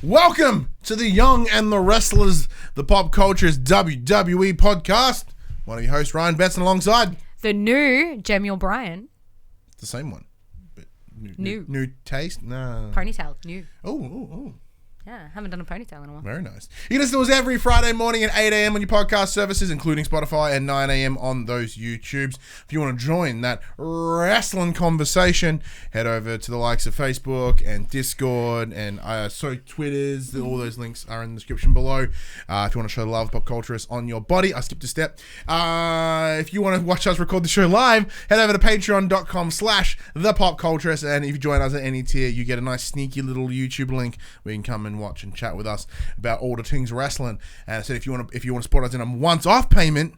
Welcome to the Young and the Wrestlers, the Pop Culture's WWE podcast. One of your hosts, Ryan Benson, alongside the new Jem Bryan. It's the same one. But new taste? No. Ponytail, new. Oh. Yeah, haven't done a ponytail in a while. Very nice. You can listen to us every Friday morning at 8 a.m. on your podcast services, including Spotify, and 9 a.m. on those YouTubes. If you want to join that wrestling conversation, head over to the likes of Facebook and Discord and Twitters. All those links are in the description below. If you want to show love, pop culturists on your body. I skipped a step. If you want to watch us record the show live, head over to patreon.com/thepopculturist. And if you join us at any tier, you get a nice sneaky little YouTube link where you can come and watch and chat with us about all the things wrestling. And I said, if you want to support us in a once-off payment,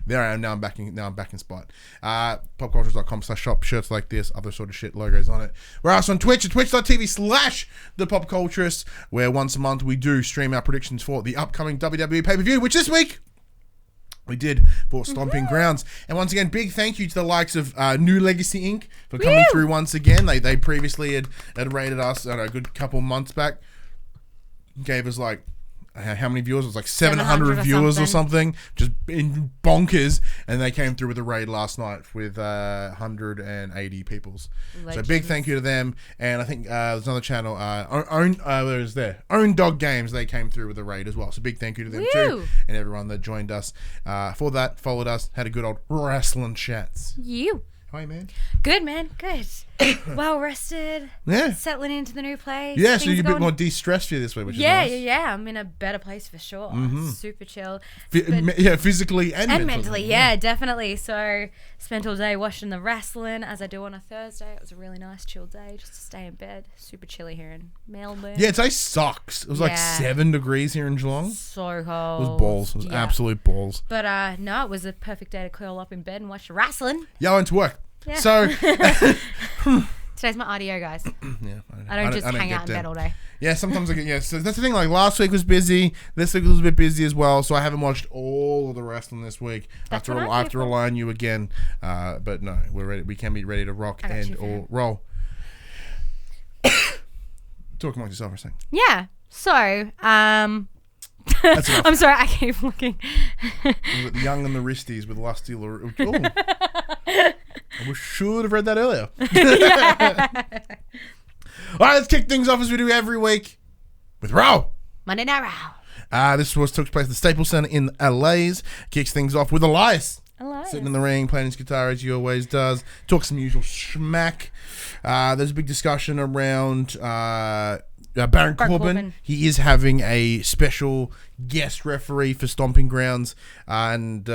there I am. Now I'm back in spot. Popcultures.com/shop, shirts like this, other sort of shit, logos on it. We're also on Twitch at twitch.tv/thepopculturists, where once a month we do stream our predictions for the upcoming WWE pay-per-view, which this week we did for Stomping Grounds. And once again, big thank you to the likes of New Legacy Inc. for coming through once again. They previously had rated us a good couple months back. Gave us like, how many viewers? It was like 700 viewers or something. Just in bonkers. And they came through with a raid last night with 180 peoples. Legends. So big thank you to them. And I think there's another channel, Own Dog Games. They came through with a raid as well. So big thank you to them too. And everyone that joined us for that, followed us, had a good old wrestling chats. How are you, man? Good, man. Good. Well rested. Yeah. Settling into the new place. Yeah, so you're a bit more de-stressed here this week, which is nice. Yeah. I'm in a better place for sure. Mm-hmm. Super chill. Physically and mentally. Yeah, definitely. So spent all day watching the wrestling as I do on a Thursday. It was a really nice chill day just to stay in bed. Super chilly here in Melbourne. Yeah, today sucks. It was like 7 degrees here in Geelong. So cold. It was balls. It was absolute balls. But no, it was a perfect day to curl up in bed and watch the wrestling. Yeah, I went to work. Yeah. So today's my RDO, guys. Yeah, I don't hang out in bed all day. Yeah, sometimes I get. Yeah, so that's the thing. Like last week was busy. This week was a bit busy as well. So I haven't watched all of the wrestling this week. I have to rely on you again. But no, we're ready. We can be ready to rock or roll. Talk amongst yourself for a second. Yeah. So That's enough. I'm sorry, I keep looking. The young and the wristies with lusty. We should have read that earlier. All right, let's kick things off as we do every week with Raw. Monday Night Raw. This took place at the Staples Center in LA's. Kicks things off with Elias. Sitting in the ring, playing his guitar as he always does. Talk some usual schmack. There's a big discussion around Baron Corbin. He is having a special guest referee for Stomping Grounds, and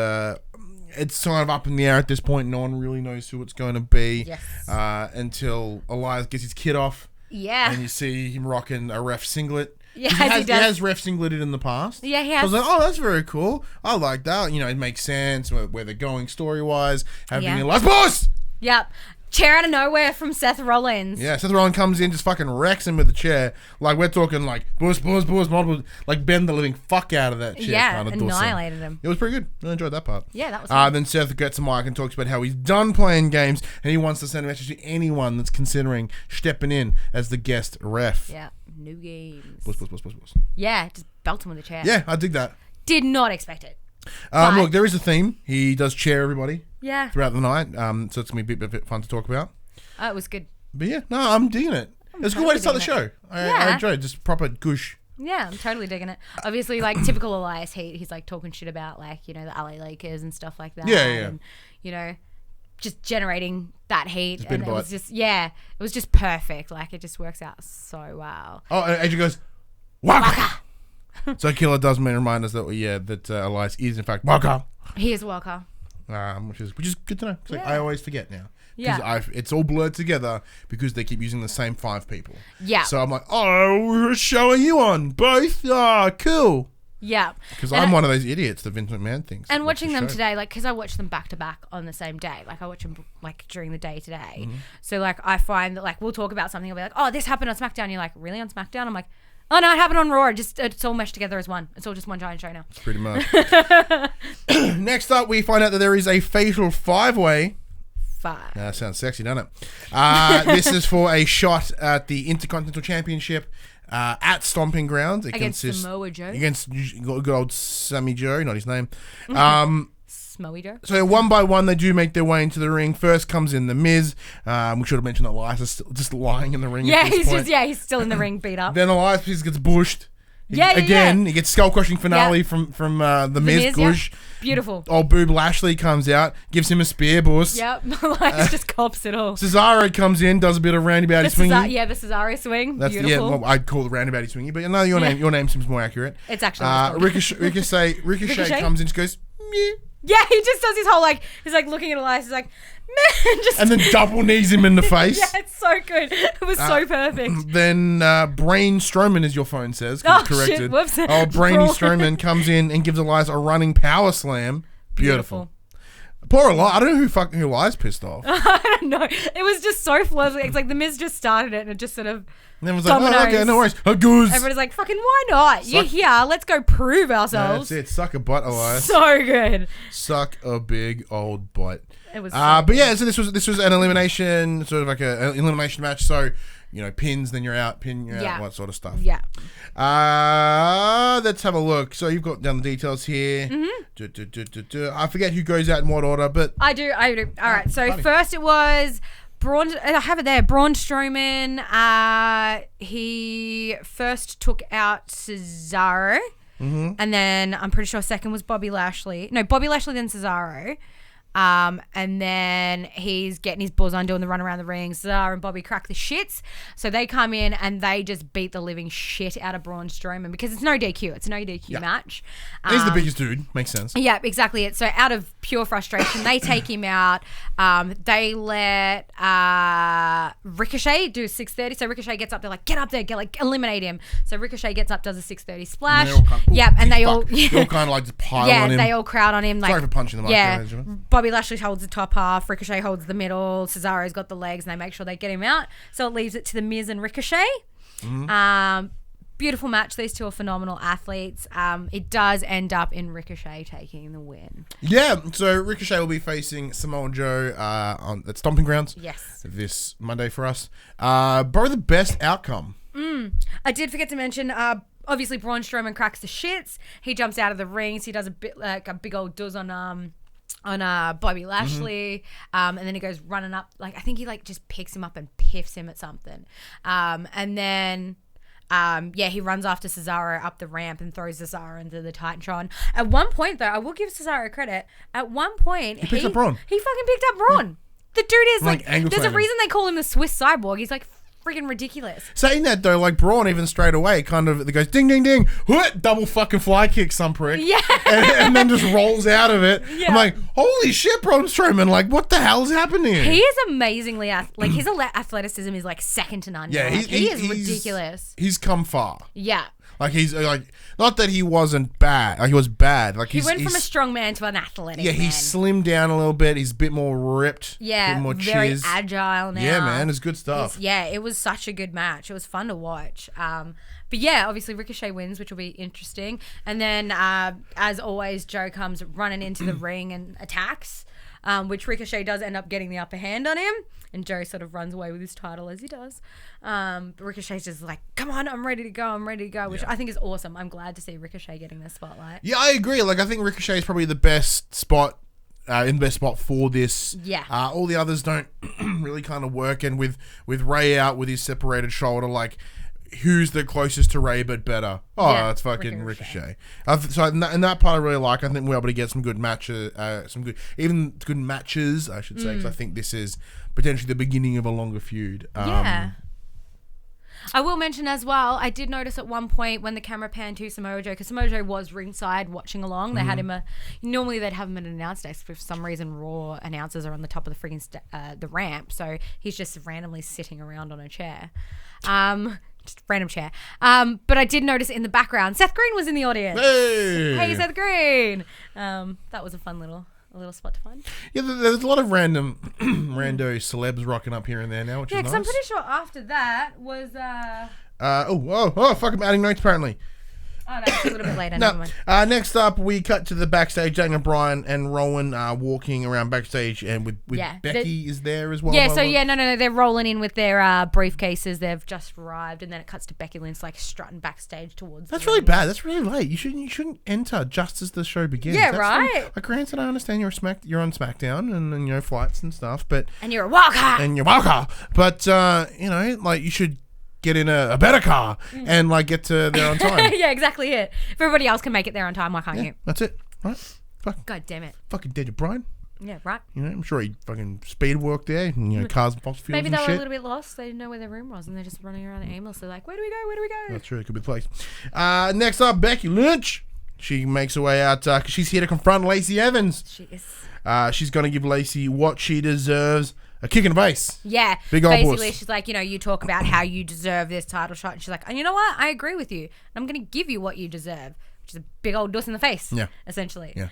it's kind of up in the air at this point. No one really knows who it's going to be until Elias gets his kit off. Yeah. And you see him rocking a ref singlet. Yeah, he has ref singleted in the past. Yeah, he has. So I was like, oh, that's very cool. I like that. It makes sense where they're going story-wise. Having Elias, boss! Yep. Chair out of nowhere from Seth Rollins. Yeah, Seth Rollins comes in, just fucking wrecks him with the chair. Like, we're talking like, multiple, like bend the living fuck out of that chair. Yeah, kind of annihilated him. It was pretty good. I enjoyed that part. Yeah, that was fun. Then Seth gets a mic and talks about how he's done playing games and he wants to send a message to anyone that's considering stepping in as the guest ref. Yeah, new games. Boss. Yeah, just belt him with a chair. Yeah, I dig that. Did not expect it. Look, there is a theme. He does chair everybody. Yeah. Throughout the night. So it's going to be a bit fun to talk about. It was good. But yeah, no, I'm digging it. It's a good way to start the show. I enjoyed it. Just proper goosh. Yeah, I'm totally digging it. Obviously, like typical Elias heat, he's like talking shit about like, the LA Lakers and stuff like that. Yeah. And, just generating that heat. And it was just, it was just perfect. Like it just works out so well. Oh, and Adrian goes, Waka! So Killer does remind us that Elias is in fact Waka. He is Waka. Which is good to know. I always forget now. Yeah. It's all blurred together because they keep using the same 5 people. Yeah. So I'm like, what show are you on? Both? Cool. Yeah. Because I'm one of those idiots, the Vince McMahon things. And watching them today, like, because I watch them back to back on the same day. Like, I watch them, like, during the day today. Mm-hmm. So, like, I find that, like, we'll talk about something. I'll be like, oh, this happened on SmackDown. You're like, really on SmackDown? I'm like, oh, no, it happened on Raw. It's all meshed together as one. It's all just one giant show now. Pretty much. Next up, we find out that there is a fatal 5-way. That sounds sexy, doesn't it? This is for a shot at the Intercontinental Championship. at Stomping Grounds. It Against consists Samoa Joe. against good old Sammy Joe, not his name. Smoey Joe. So one by one, they do make their way into the ring. First comes in the Miz. We should have mentioned that Elias is still just lying in the ring. Yeah, at this point. he's still in the ring, beat up. Then Elias just gets bushed. Yeah. He gets skull crushing finale from the Miz. Gush. Yeah. Beautiful. Old Boob Lashley comes out, gives him a spear boost. Yep, Elias just cops it all. Cesaro comes in, does a bit of roundabouty swinging. The Cesaro swing. That's Beautiful. well, I'd call it roundabouty swinging, but no, your name seems more accurate. It's actually Ricochet comes in, just goes. Meh. Yeah, he just does his whole he's looking at Elias, he's like, man, just and then double knees him in the face. Yeah, it's so good. It was so perfect. Then Brain Strowman, as your phone says, corrected. Shit, whoops. Brainy Strowman comes in and gives Elias a running power slam. Beautiful. Poor Elias. I don't know who Elias pissed off. I don't know. It was just so flawless. It's like the Miz just started it and it just sort of. And then was like, oh, okay, no worries. Goose. Everybody's like, fucking why not? You're here. Let's go prove ourselves. That's it. Suck a butt, Elias. So good. Suck a big old butt. It was. But yeah, so this was an elimination, sort of like an elimination match. So pins, then you're out, that sort of stuff. Yeah. Let's have a look. So you've got down the details here. Mm-hmm. I forget who goes out in what order, but I do. All right. So first it was Braun. I have it there. Braun Strowman. He first took out Cesaro, and then I'm pretty sure second was Bobby Lashley. No, Bobby Lashley then Cesaro. And then he's getting his buzz on doing the run around the ring. Cesaro and Bobby crack the shits. So they come in and they just beat the living shit out of Braun Strowman because it's no DQ. It's a no DQ match. He's the biggest dude. Makes sense. Yeah, exactly. So out of pure frustration, they take him out. They let Ricochet do 630. So Ricochet gets up. They're like, get up there, eliminate him. So Ricochet gets up, does a 630 splash. And they all kind of like just pile on him. Yeah, they all crowd on him. Sorry for punching the mic. Yeah. Bobby Lashley holds the top half, Ricochet holds the middle, Cesaro's got the legs, and they make sure they get him out. So it leaves it to the Miz and Ricochet. Beautiful match. These two are phenomenal athletes. It does end up in Ricochet taking the win. Yeah, so Ricochet will be facing Samoa Joe at Stomping Grounds. Yes. This Monday for us. Probably the best outcome. I did forget to mention, obviously Braun Strowman cracks the shits. He jumps out of the rings. He does a big old does on Bobby Lashley, and then he goes running up. I think he just picks him up and piffs him at something, and then he runs after Cesaro up the ramp and throws Cesaro into the Titantron. At one point, though, I will give Cesaro credit. At one point, he picked up Braun. He fucking picked up Braun. The dude is there's a reason they call him the Swiss Cyborg. He's freaking ridiculous. Saying that though, Braun even straight away it goes ding ding ding, double fucking fly kick some prick, and then just rolls out of it. Yeah. I'm like, holy shit, Braun Strowman! What the hell's happening? He is amazingly his athleticism is second to none. Yeah, he is ridiculous. He's come far. Yeah. He's not that he wasn't bad. He was bad. He went from a strong man to an athletic man. He slimmed down a little bit. He's a bit more ripped. Yeah, a bit more very agile now. Yeah, man, it's good stuff. It was such a good match. It was fun to watch. But yeah, obviously Ricochet wins, which will be interesting. And then, as always, Joe comes running into the ring and attacks, which Ricochet does end up getting the upper hand on him. And Joe sort of runs away with his title as he does. Ricochet's just like, come on, I'm ready to go, which I think is awesome. I'm glad to see Ricochet getting the spotlight. Yeah, I agree. I think Ricochet is probably the best spot, for this. Yeah. All the others don't really kind of work. And with Ray out with his separated shoulder, who's the closest to Ray but better? Oh, yeah, it's fucking Ricochet. So in that part I really like. I think we're able to get some good matches, good matches, I should say, because I think this is potentially the beginning of a longer feud. Yeah. I will mention as well, I did notice at one point when the camera panned to Samoa Joe, because Samoa Joe was ringside watching along. They had him normally they'd have him at an announce desk. For some reason, Raw announcers are on the top of the friggin' the ramp, so he's just randomly sitting around on a chair. Just a random chair. But I did notice in the background, Seth Green was in the audience. Hey Seth Green. That was a fun little spot to find. Yeah, there's a lot of rando celebs rocking up here and there now, which is nice. Yeah, because I'm pretty sure after that was... fuck, I'm adding notes apparently. Oh, no, it's a little bit later. Never mind. Next up, we cut to the backstage. Daniel Bryan and Rowan walking around backstage, and with Becky is there as well. Yeah, no, they're rolling in with their briefcases. They've just arrived, and then it cuts to Becky Lynch like strutting backstage towards. That's really bad. That's really late. You shouldn't enter just as the show begins. Yeah, That's right. Granted, I understand you're on SmackDown and flights and stuff, but you're a walker. But like you should get in a better car and like get to there on time. Yeah, exactly it. If everybody else can make it there on time, why can't you? That's it. Right? Fuck. God damn it. Fucking Daniel Bryan. Yeah, right. I'm sure he fucking speed worked there and cars and fossil fuels. Maybe they and were shit. a little bit lost. They didn't know where their room was and they're just running around aimlessly like, where do we go? That's true. It could be the place. Next up, Becky Lynch. She makes her way out because she's here to confront Lacey Evans. She is. She's going to give Lacey what she deserves. A kick in the face. Yeah. Big old basically, puss. she's like, you talk about how you deserve this title shot. And she's like, and you know what? I agree with you. And I'm going to give you what you deserve. Which is a big old dus in the face. Yeah. Essentially. Yeah.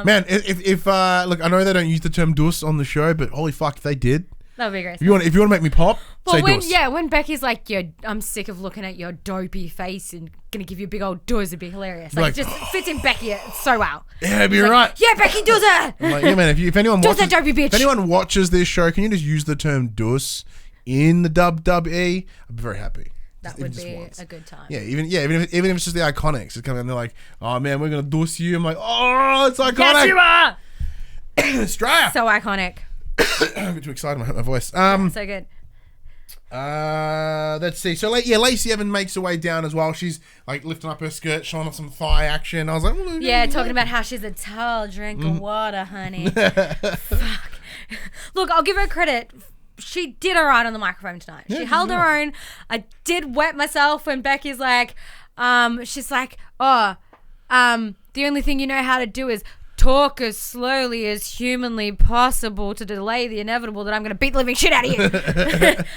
Man, if look, I know they don't use the term dus on the show, but holy fuck, they did. That would be great. If you want to make me pop, say dus. When Becky's like, I'm sick of looking at your dopey face and gonna give you a big old dus, it'd be hilarious. Like, it just fits in Becky so well. Yeah, it'd be right. Yeah, Becky, does it. I'm like, yeah, man. If anyone does watches, that dopey bitch. If anyone watches this show, can you just use the term dus in the WWE? I'd be very happy. That would be a good time. Yeah, even if it's just the Iconics, it's coming and they're like, oh man, we're gonna dus you. I'm like, oh, it's iconic. Yes, you are. Australia. So iconic. I'm a bit too excited. I hurt my voice. So good. Let's see. So Lacey Evans makes her way down as well. She's like lifting up her skirt, showing off some thigh action. I was like, talking about how she's a tall drink of water, honey. Fuck. Look, I'll give her credit. She did all right on the microphone tonight. She held her own. I did wet myself when Becky's like, she's like, the only thing you know how to do is talk as slowly as humanly possible to delay the inevitable that I'm going to beat the living shit out of you.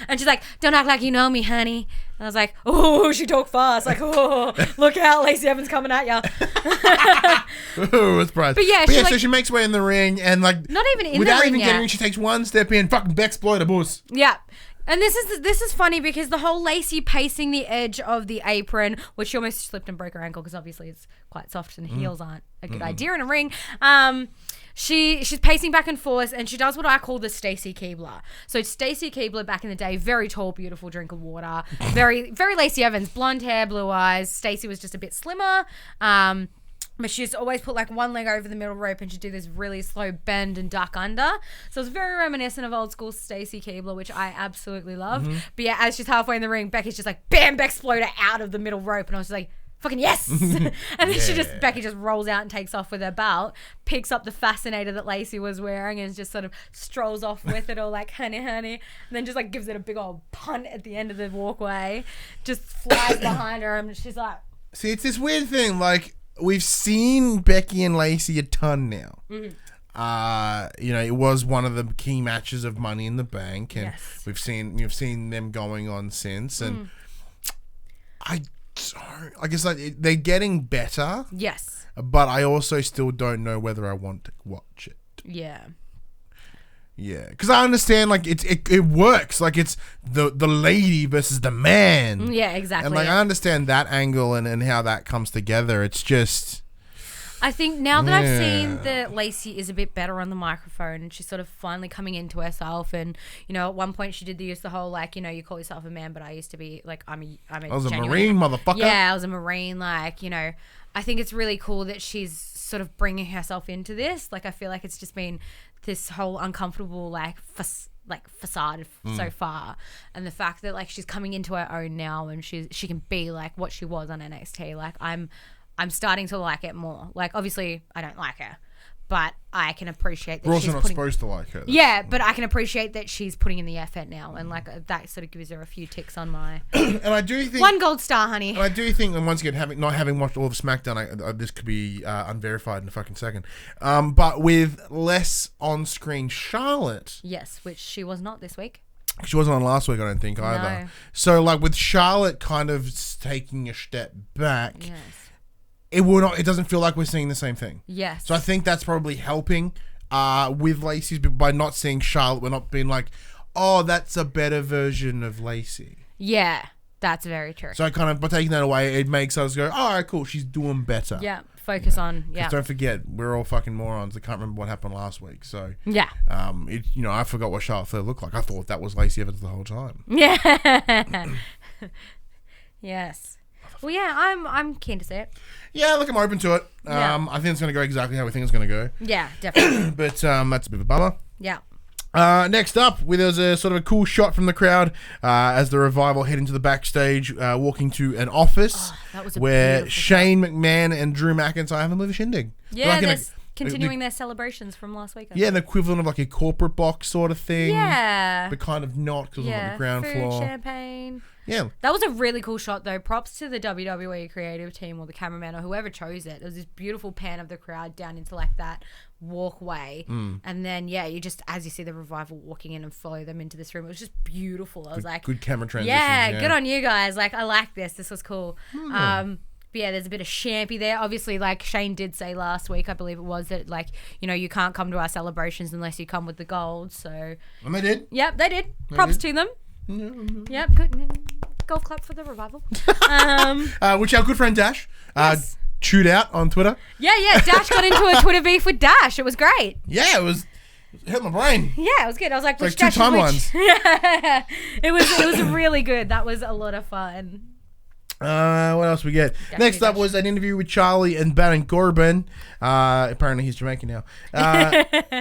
And she's like, don't act like you know me, honey. And I was like, oh, she talked fast. Like, oh, look out, Lacey Evans coming at ya. Ooh, it's bright. But yeah, so she makes way in the ring and like not even in the without ring even yet. getting in, she takes one step in, fucking Bexploit a bus. Yeah. And this is funny because the whole Lacey pacing the edge of the apron, which she almost slipped and broke her ankle because obviously it's quite soft and heels aren't a good idea in a ring. She's pacing back and forth and she does what I call the Stacy Keibler. So Stacy Keibler back in the day, very tall, beautiful drink of water, very very Lacey Evans, blonde hair, blue eyes. Stacy was just a bit slimmer. But she used to always put like one leg over the middle rope and she'd do this really slow bend and duck under. So it's very reminiscent of old school Stacy Keibler, which I absolutely love. But yeah, as she's halfway in the ring, Becky's just like, bam, Bexploder out of the middle rope. And I was just like, fucking yes. And then Becky just rolls out and takes off with her belt, picks up the fascinator that Lacey was wearing and just sort of strolls off with it all like, honey. And then just like gives it a big old punt at the end of the walkway, just flies behind her. And she's like... See, it's this weird thing, like, we've seen Becky and Lacey a ton now. It was one of the key matches of Money in the Bank, and we've seen them going on since. And I guess like they're getting better. Yes, but I also still don't know whether I want to watch it. Yeah, because I understand like it works, like it's the lady versus the man. Yeah, exactly. And like I understand that angle and how that comes together. It's just I think now that I've seen that Lacey is a bit better on the microphone and she's sort of finally coming into herself, and at one point she did use the whole like you call yourself a man, but I used to be like I was a Marine, motherfucker. Yeah, I was a Marine. Like I think it's really cool that she's sort of bringing herself into this. Like I feel like it's just been this whole uncomfortable facade so far, and the fact that like she's coming into her own now and she can be like what she was on NXT. Like I'm starting to like it more. Like obviously I don't like her, but I can appreciate that we're also not supposed to like her. Yeah, but I can appreciate that she's putting in the effort now, and like that sort of gives her a few ticks on my. And I do think 1 gold star, honey. And I do think, and once again, not having watched all of SmackDown, this could be unverified in a fucking second. But with less on-screen Charlotte. Yes, which she was not this week. She wasn't on last week, I don't think either. No. So like with Charlotte kind of taking a step back. Yes. It doesn't feel like we're seeing the same thing. Yes. So I think that's probably helping with Lacey's, by not seeing Charlotte. We're not being like, oh, that's a better version of Lacey. Yeah, That's very true. So kind of by taking that away, it makes us go, all right, cool, she's doing better. Yeah, focus on, yeah. Don't forget, we're all fucking morons. I can't remember what happened last week. So, yeah. I forgot what Charlotte Flair looked like. I thought that was Lacey Evans the whole time. Yeah. Yes. Well, yeah, I'm keen to see it. Yeah, look, I'm open to it. Yeah. I think it's going to go exactly how we think it's going to go. Yeah, definitely. But that's a bit of a bummer. Yeah. Next up, there's a sort of a cool shot from the crowd as the Revival head into the backstage, walking to an office where Shane McMahon and Drew McIntyre have a little shindig. Yeah, they're continuing their celebrations from last week. Yeah, an equivalent of like a corporate box sort of thing. Yeah. But kind of not because of the ground floor. Champagne. Yeah. That was a really cool shot, though. Props to the WWE creative team or the cameraman or whoever chose it. It was this beautiful pan of the crowd down into like that walkway. And then, you just, as you see the Revival walking in and follow them into this room, it was just beautiful. I was like... Good camera transition. Yeah, good on you guys. Like, I like this. This was cool. But yeah, there's a bit of champy there. Obviously, like Shane did say last week, I believe it was, that like, you can't come to our celebrations unless you come with the gold. So... And they did. Yep, they did. Props to them. Yep, good. Golf clap for the Revival. Which our good friend Dash chewed out on Twitter. Yeah. Dash got into a Twitter beef with Dash. It was great. Yeah, it hit my brain. Yeah, it was good. I was like, which like Dash two timelines. Yeah, it was really good. That was a lot of fun. What else we get? Next up was an interview with Charlie and Baron Corbin. Apparently he's Jamaican now.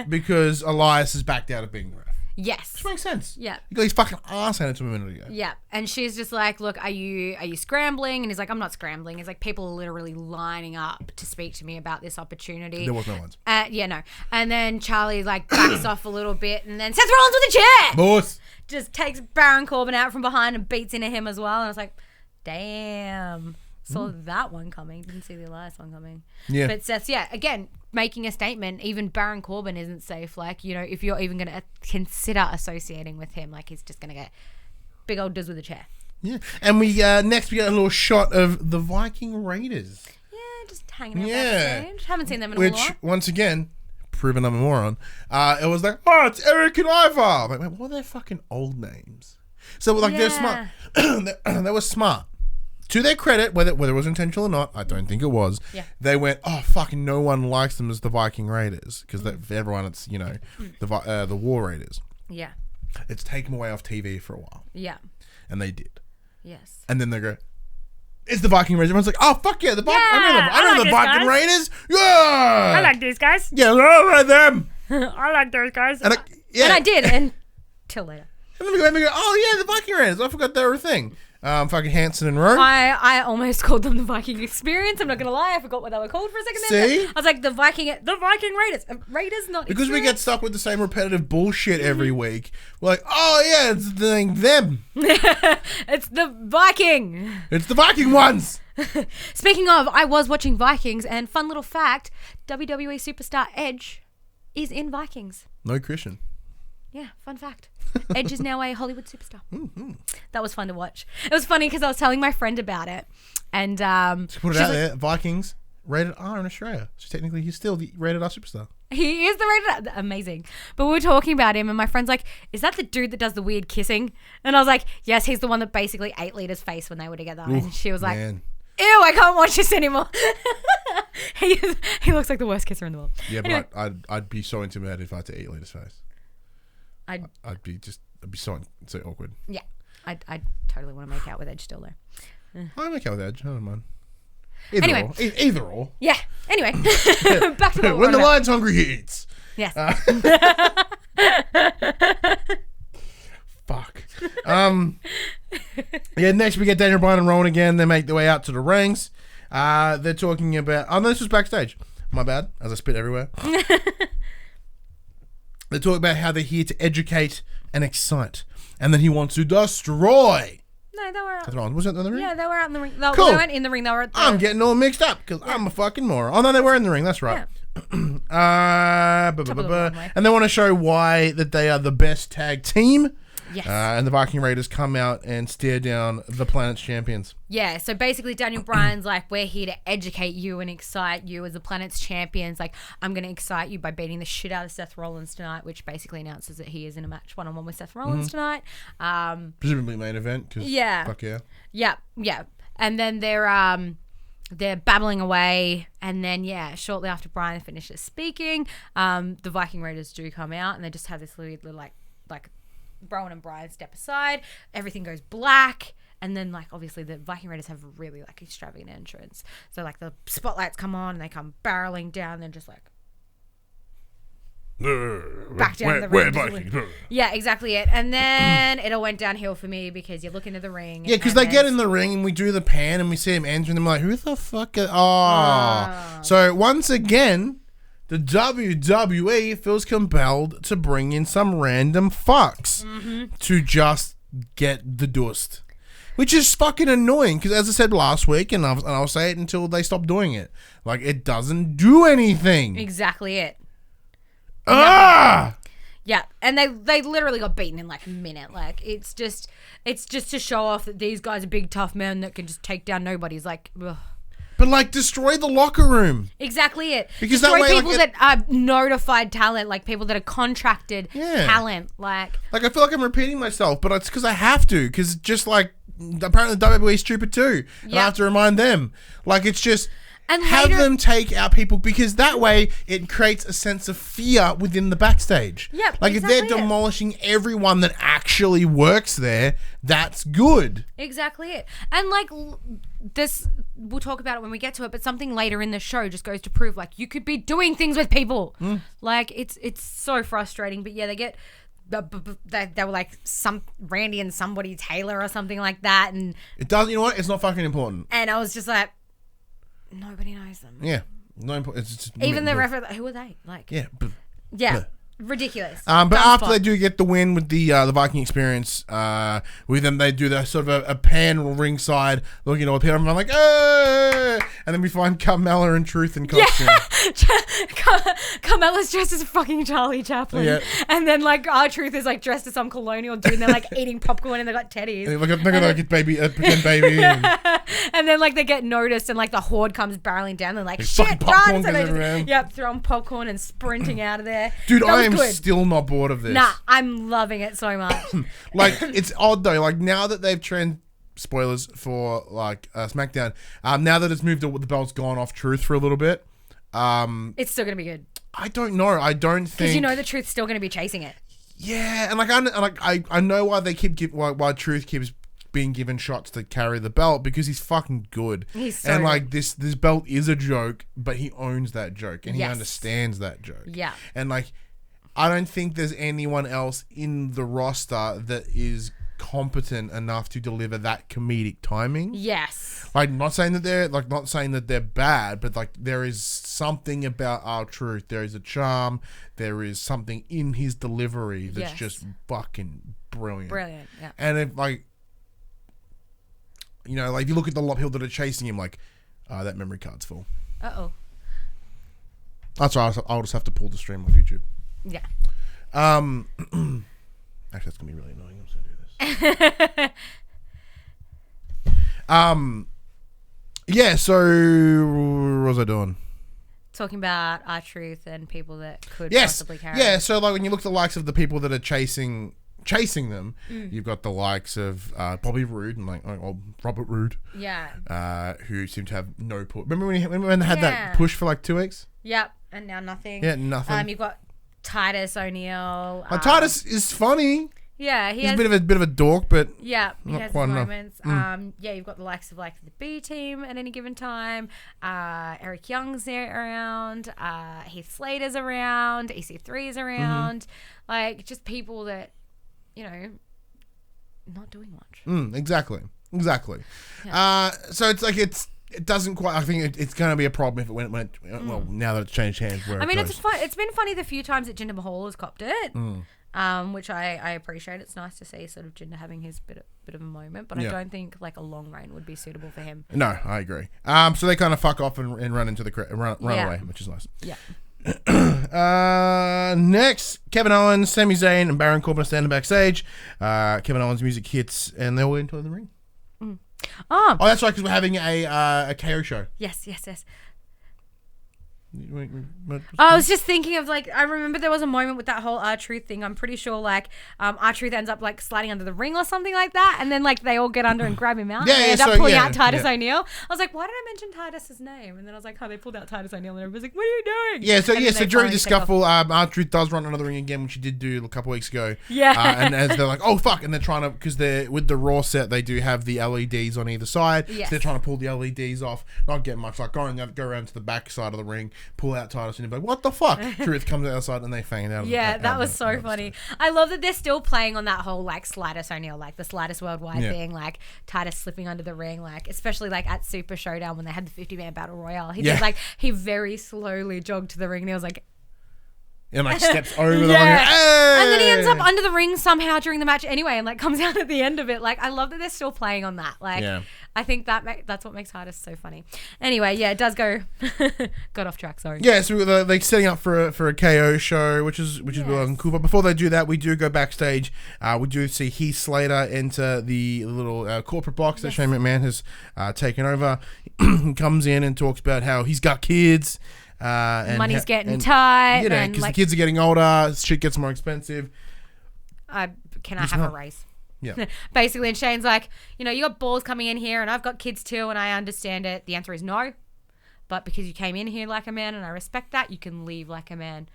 Because Elias is backed out of being the ref. Yes. Which makes sense. Yeah. He got his fucking ass handed to him a minute ago. Yeah. And she's just like, look, are you scrambling? And he's like, I'm not scrambling. He's like, people are literally lining up to speak to me about this opportunity. There was no ones. Yeah, no. And then Charlie like backs off a little bit and then Seth Rollins with a chair. Boss. Just takes Baron Corbin out from behind and beats into him as well. And I was like, damn. Saw that one coming. Didn't see the Elias one coming. Yeah. But Seth's, again, making a statement. Even Baron Corbin isn't safe. Like, if you're even going to consider associating with him, like, he's just going to get big old does with a chair. Yeah. And we next we get a little shot of the Viking Raiders. Yeah, just hanging out backstage. Haven't seen them in a while. Which, once again, proven I'm a moron. It was like, oh, it's Eric and Ivar. I'm like, wait, what are their fucking old names? So, like, they're smart. They were smart. To their credit, whether it was intentional or not, I don't think it was. Yeah. They went, oh, fucking no one likes them as the Viking Raiders. Because for everyone, it's, the War Raiders. Yeah. It's taken away off TV for a while. Yeah. And they did. Yes. And then they go, it's the Viking Raiders. Everyone's like, oh, fuck yeah. I remember the Viking Raiders. Yeah. I like these guys. Yeah, I like them. I like those guys. And I did until later. And then we go, oh, yeah, the Viking Raiders. I forgot they were a thing. Fucking Hanson and Rowe. I almost called them the Viking Experience. I'm not gonna lie, I forgot what they were called for a second. See? I was like the Viking Raiders. Raiders, not because experience. We get stuck with the same repetitive bullshit every week. We're like, oh yeah, it's them. It's the Viking. It's the Viking ones. Speaking of, I was watching Vikings, and fun little fact: WWE superstar Edge is in Vikings. No Christian. Yeah, fun fact. Edge is now a Hollywood superstar. Mm-hmm. That was fun to watch. It was funny because I was telling my friend about it. And so put it out there, Vikings, rated R in Australia. So technically he's still the rated R superstar. He is the rated R. Amazing. But we were talking about him and my friend's like, is that the dude that does the weird kissing? And I was like, yes, he's the one that basically ate Lita's face when they were together. Oof, and she was like, man. Ew, I can't watch this anymore. He looks like the worst kisser in the world. Yeah, anyway. But I'd be so intimidated if I had to eat Lita's face. I'd be so awkward. Yeah, I'd totally want to make out with Edge still though. I make out with Edge. I don't mind. Either or. Yeah. Anyway, back to when the lion's hungry, he eats. Yes. Fuck. Yeah. Next, we get Daniel Bryan and Rowan again. They make their way out to the rings. They're talking about. Oh no, this was backstage. My bad. As I spit everywhere. They talk about how they're here to educate and excite. And then he wants to destroy. No, they were out. Was it in the ring? Yeah, they were out in the ring. Cool. They weren't in the ring. They were at the... I'm getting all mixed up because I'm a fucking moron. Oh, no, they were in the ring. That's right. Yeah. And they want to show why that they are the best tag team. Yes. And the Viking Raiders come out and stare down the Planet's champions. Yeah, so basically Daniel Bryan's like, we're here to educate you and excite you as the Planet's champions. Like, I'm going to excite you by beating the shit out of Seth Rollins tonight, which basically announces that he is in a match one-on-one with Seth Rollins tonight. Presumably main event. Yeah. Fuck yeah. Yeah. And then they're babbling away, and then shortly after Bryan finishes speaking, the Viking Raiders do come out, and they just have this little like Rowan and Bryan step aside. Everything goes black, and then like obviously the Viking Raiders have a really like extravagant entrance. So like the spotlights come on, and they come barreling down, and just like back down the ring. Yeah, exactly it. And then it all went downhill for me because you look into the ring. Yeah, because they get in the ring and we do the pan and we see him entering. I'm like, who the fuck? So once again, the WWE feels compelled to bring in some random fucks to just get the dust. Which is fucking annoying because, as I said last week, and I'll say it until they stop doing it, like, it doesn't do anything. Exactly it. Ah! Yeah, and they literally got beaten in like a minute. Like, it's just to show off that these guys are big tough men that can just take down nobody's like. Ugh. But like, destroy the locker room. Exactly it. Because destroy that way, people that are notified talent, like people that are contracted talent. Like I feel like I'm repeating myself, but it's because I have to. Because just like apparently WWE is stupid too, and I have to remind them. Like, it's just. And have them take out people, because that way it creates a sense of fear within the backstage. Yeah, like if they're demolishing everyone that actually works there, that's good. Exactly it. And like this, we'll talk about it when we get to it, but something later in the show just goes to prove like you could be doing things with people. Like it's so frustrating. But yeah, they were like some Randy and somebody Taylor or something like that, and it doesn't. You know what? It's not fucking important. And I was just like. Nobody knows them. Yeah. No, it's just even the referee. Who are they? Like. Yeah. Ridiculous. But after they do get the win with the Viking experience, with them they do the sort of a pan ringside looking at all the people. I'm like, hey! And then we find Carmella in Truth and costume. Yeah, Carmella's dressed as fucking Charlie Chaplin. Yeah. And then like R-Truth is like dressed as some colonial dude, and they're like eating popcorn and they got teddies. And look at like baby, pretend baby. And then like they get noticed and like the horde comes barreling down. They're like, shit, run! So they just, throwing popcorn and sprinting out of there. Dude, I am still not bored of this. Nah, I'm loving it so much. Like, it's odd though. Like, now that they've spoilers for like SmackDown. Now that it's moved, the belt's gone off Truth for a little bit. It's still gonna be good. I don't know. I don't think, because you know the Truth's still gonna be chasing it. Yeah, and I know why they why Truth keeps being given shots to carry the belt, because he's fucking good. He's so and like good. this belt is a joke, but he owns that joke and he understands that joke. Yeah, and like. I don't think there's anyone else in the roster that is competent enough to deliver that comedic timing. Yes. Like, not saying that they're bad, but like there is something about R-Truth. There is a charm. There is something in his delivery that's just fucking brilliant. Brilliant. Yeah. And if like, you know, like if you look at the lot of people that are chasing him, like, that memory card's full. That's right. I'll just have to pull the stream off YouTube. Yeah. Actually, that's gonna be really annoying. I'm just gonna do this. Yeah. So, what was I doing? Talking about R-Truth and people that could possibly carry. Yeah. So, like, when you look at the likes of the people that are chasing them, you've got the likes of Bobby Roode and Robert Roode. Yeah. Who seem to have no push. Remember when they had that push for like 2 weeks? Yep. And now nothing. Yeah, nothing. You've got Titus O'Neil. Titus is funny. Yeah, he's a bit of a dork, but he has his moments. Yeah, you've got the likes of like the B team at any given time. Eric Young's there around. Heath Slater's around. EC3's around. Like, just people that, you know, not doing much. Exactly. Yeah. So it's like it doesn't quite. I think it's going to be a problem if it went. Well, now that it's changed hands. It's been funny the few times that Jinder Mahal has copped it, which I appreciate. It's nice to see sort of Jinder having his bit of a moment, but I don't think like a long reign would be suitable for him. No, I agree. So they kind of fuck off and run into the run away, which is nice. Yeah. Next, Kevin Owens, Sami Zayn, and Baron Corbin are standing backstage. Kevin Owens' music hits, and they're all into the ring. Oh, that's right, because we're having a KO show. Yes. I was just thinking of I remember there was a moment with that whole R-Truth thing. I'm pretty sure R-Truth ends up sliding under the ring or something like that, and then they all get under and grab him out. Yeah, they end up pulling out Titus O'Neil. I was like, why did I mention Titus's name? And then I was like, oh, they pulled out Titus O'Neil, and everybody's like, what are you doing? Yeah, so during the scuffle, R-Truth does run under the ring again, which he did do a couple weeks ago. Yeah. And as they're like, oh fuck, and they're trying to, because they're with the Raw set, they do have the LEDs on either side. Yes. So they're trying to pull the LEDs off, not getting much, go around to the back side of the ring, pull out Titus, and like, what the fuck? Truth comes outside and they fang it out. Yeah, that was so funny. I love that they're still playing on that whole Slitus O'Neil, the Slitus Worldwide thing, Titus slipping under the ring, especially at Super Showdown when they had the 50-man battle royale. He did he very slowly jogged to the ring and he was like, and steps over the ring. Hey! And then he ends up under the ring somehow during the match anyway, and comes out at the end of it. I love that they're still playing on that. I think that's what makes Titus so funny. Anyway, it does go. Got off track. Sorry. Yeah, so they're setting up for a KO show, which is really cool. But before they do that, we do go backstage. We do see Heath Slater enter the little corporate box that Shane McMahon has taken over. He comes in and talks about how he's got kids. And money's getting tight. Because the kids are getting older, shit gets more expensive. Can I have a raise? Yeah. Basically, and Shane's like, you got balls coming in here and I've got kids too and I understand it. The answer is no. But because you came in here like a man and I respect that, you can leave like a man.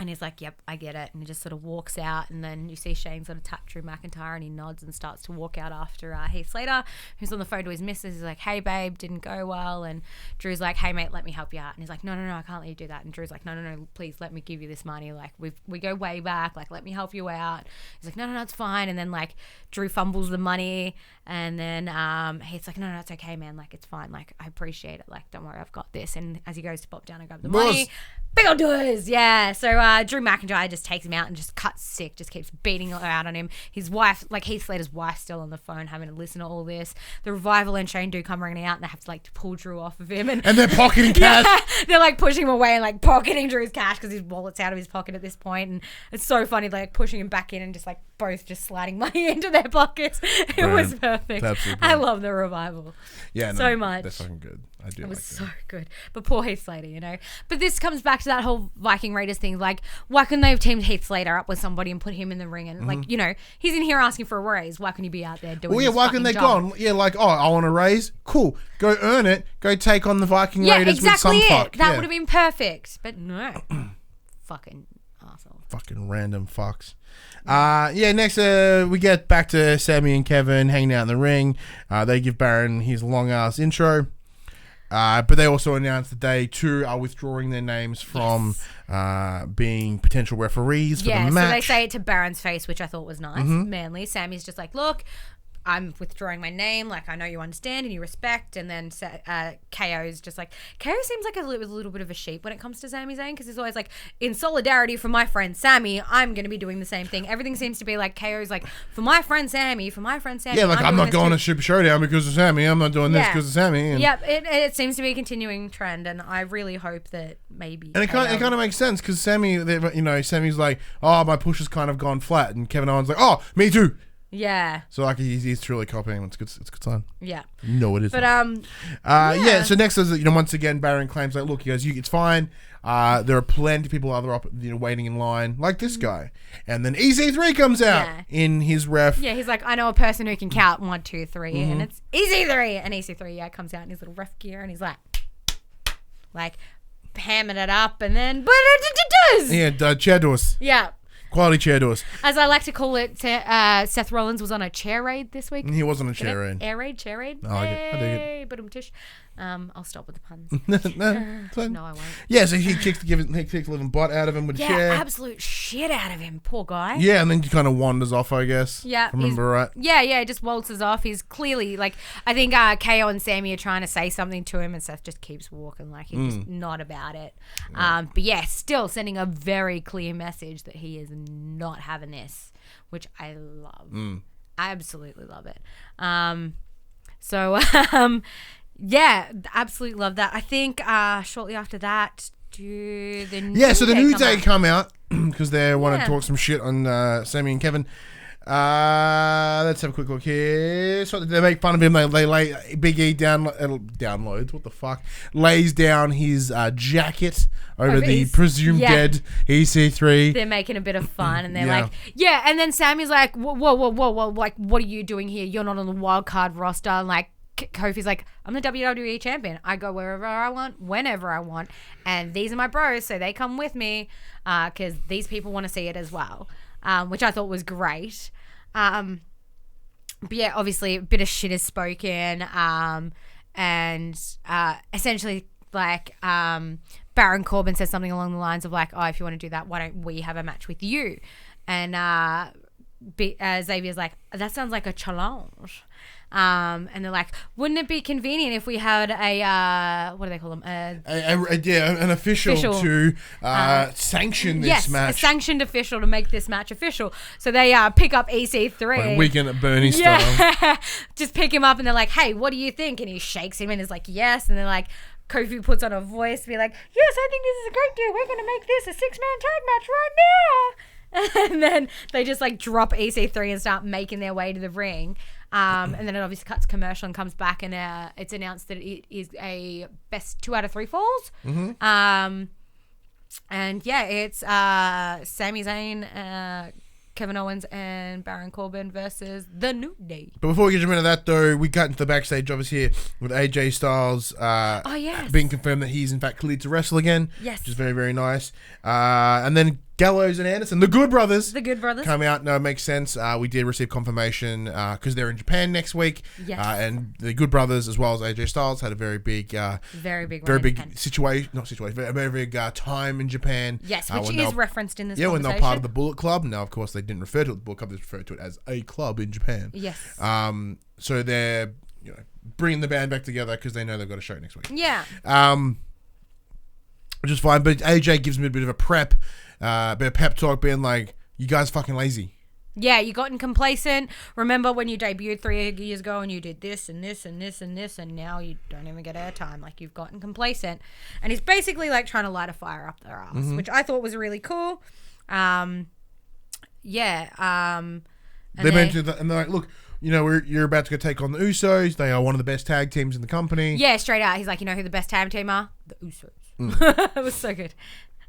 And he's like, yep, I get it. And he just sort of walks out. And then you see Shane sort of tap Drew McIntyre and he nods and starts to walk out after Heath Slater, who's on the phone to his missus. He's like, hey, babe, didn't go well. And Drew's like, hey, mate, let me help you out. And he's like, no, I can't let you do that. And Drew's like, no, please let me give you this money. We go way back. Let me help you out. He's like, no, it's fine. And then Drew fumbles the money. And then Heath's like, no, it's okay, man. It's fine. I appreciate it. Don't worry, I've got this. And as he goes to pop down and grab the money, big old doors, yeah. So Drew McIntyre just takes him out and just cuts sick, just keeps beating out on him. His wife, Heath Slater's wife, still on the phone having to listen to all this. The Revival and Shane do come running out and they have to pull Drew off of him. And they're pocketing cash. Yeah, they're pushing him away and pocketing Drew's cash because his wallet's out of his pocket at this point. And it's so funny, pushing him back in and just both just sliding money into their pockets. It was perfect. I love the Revival. Yeah, so much. That's fucking good. I do. It was so good. But poor Heath Slater, But this comes back to that whole Viking Raiders thing. Why couldn't they have teamed Heath Slater up with somebody and put him in the ring? And he's in here asking for a raise. Why couldn't he be out there doing? Well, yeah. Why couldn't they go? Yeah, I want a raise. Cool. Go earn it. Go take on the Viking Raiders with some fuck. That would have been perfect. But no, fucking arsehole. Fucking random fucks. Next we get back to Sami and Kevin hanging out in the ring. They give Baron his long ass intro. But they also announced that they too are withdrawing their names from being potential referees for the match. So they say it to Baron's face, which I thought was nice, manly. Sammy's just like, look, I'm withdrawing my name. I know you understand and you respect. And then KO's just KO seems like a little bit of a sheep when it comes to Sami Zayn because he's always in solidarity for my friend Sammy, I'm going to be doing the same thing. Everything seems to be KO's for my friend Sammy, Yeah, I'm not going to Super Showdown because of Sammy. I'm not doing this because of Sammy. And yep, it seems to be a continuing trend, and I really hope that maybe. And it kind of makes sense because Sammy, Sammy's my push has kind of gone flat, and Kevin Owens oh, me too. Yeah. So he's truly copying. It's good. It's a good sign. Yeah. No, it isn't. But So next is once again Baron claims look, he goes, it's fine. There are plenty of people waiting in line like this guy, and then EC3 comes out in his ref. Yeah, he's I know a person who can count 1, 2, 3, and it's EC3, and EC3 comes out in his little ref gear, and he's hamming it up, and then chair doors. Yeah. Quality chair doors. As I like to call it, Seth Rollins was on a chair raid this week. He was on a chair raid. Chair raid. I like it. I dig it. But tish. I'll stop with the puns. No, I won't. Yeah, so he kicks the living butt out of him with a chair. Yeah, absolute shit out of him. Poor guy. Yeah, and then he kind of wanders off, I guess. Yeah. Remember right? Yeah, just waltzes off. He's clearly, I think KO and Sammy are trying to say something to him, and Seth just keeps walking he's just not about it. Yeah. But still sending a very clear message that he is not having this, which I love. I absolutely love it. Yeah, absolutely love that. I think shortly after that, Do the So the New Day out? come out because they want to Yeah. talk some shit on Sammy and Kevin. Let's have a quick look here. So they make fun of him. They lay Big E downloads. What the fuck? Lays down his jacket over the his- presumed dead EC3. They're making a bit of fun, and they're Yeah. like, yeah. And then Sammy's like, whoa, like, what are you doing here? You're not on the wild card roster. And like, Kofi's like, I'm the WWE champion. I go wherever I want, whenever I want, and these are my bros, so they come with me, because these people want to see it as well, which I thought was great. But yeah, obviously a bit of shit is spoken, and essentially like Baron Corbin says something along the lines of like, oh, if you want to do that, why don't we have a match with you? And Xavier's like, that sounds like a challenge. And they're like, wouldn't it be convenient if we had a what do they call them? An official to sanction this match. A sanctioned official to make this match official. So they pick up EC3. Like Weekend at Bernie style. Just pick him up and they're like, hey, what do you think? And he shakes him and is like, yes. And they're like, Kofi puts on a voice, be like, yes, I think this is a great deal. We're going to make this a 6-man tag match right now. And then they just like drop EC3 and start making their way to the ring. And then it obviously cuts commercial and comes back, and it's announced that it is a best 2 out of 3 falls. And yeah, it's Sami Zayn, Kevin Owens, and Baron Corbin versus the New Day. But before we get into that, though, we got into the backstage obviously here with AJ Styles being confirmed that he's in fact cleared to wrestle again. Yes. Which is very, very nice. And then Gallows and Anderson, the Good Brothers. The Good Brothers. Come out. No, it makes sense. We did receive confirmation because they're in Japan next week. Yes. And the Good Brothers, as well as AJ Styles, had a very big situation. Not situation, but a very big time in Japan. Yes, which is referenced in this conversation. When they're part of the Bullet Club. Now, of course, they didn't refer to it as the Bullet Club. They referred to it as a club in Japan. Yes. So they're bringing the band back together because they know they've got a show next week. Yeah. Which is fine, but AJ gives me a bit of a bit of pep talk, being like, you guys fucking lazy. Yeah, you gotten complacent. Remember when you debuted 3 years ago and you did this and this and this and this, and now you don't even get airtime. Like, you've gotten complacent. And he's basically like trying to light a fire up their ass, which I thought was really cool. And They mentioned that, and they're like, look, you're about to go take on the Usos. They are one of the best tag teams in the company. Yeah, straight out. He's like, you know who the best tag team are? The Usos. It was so good.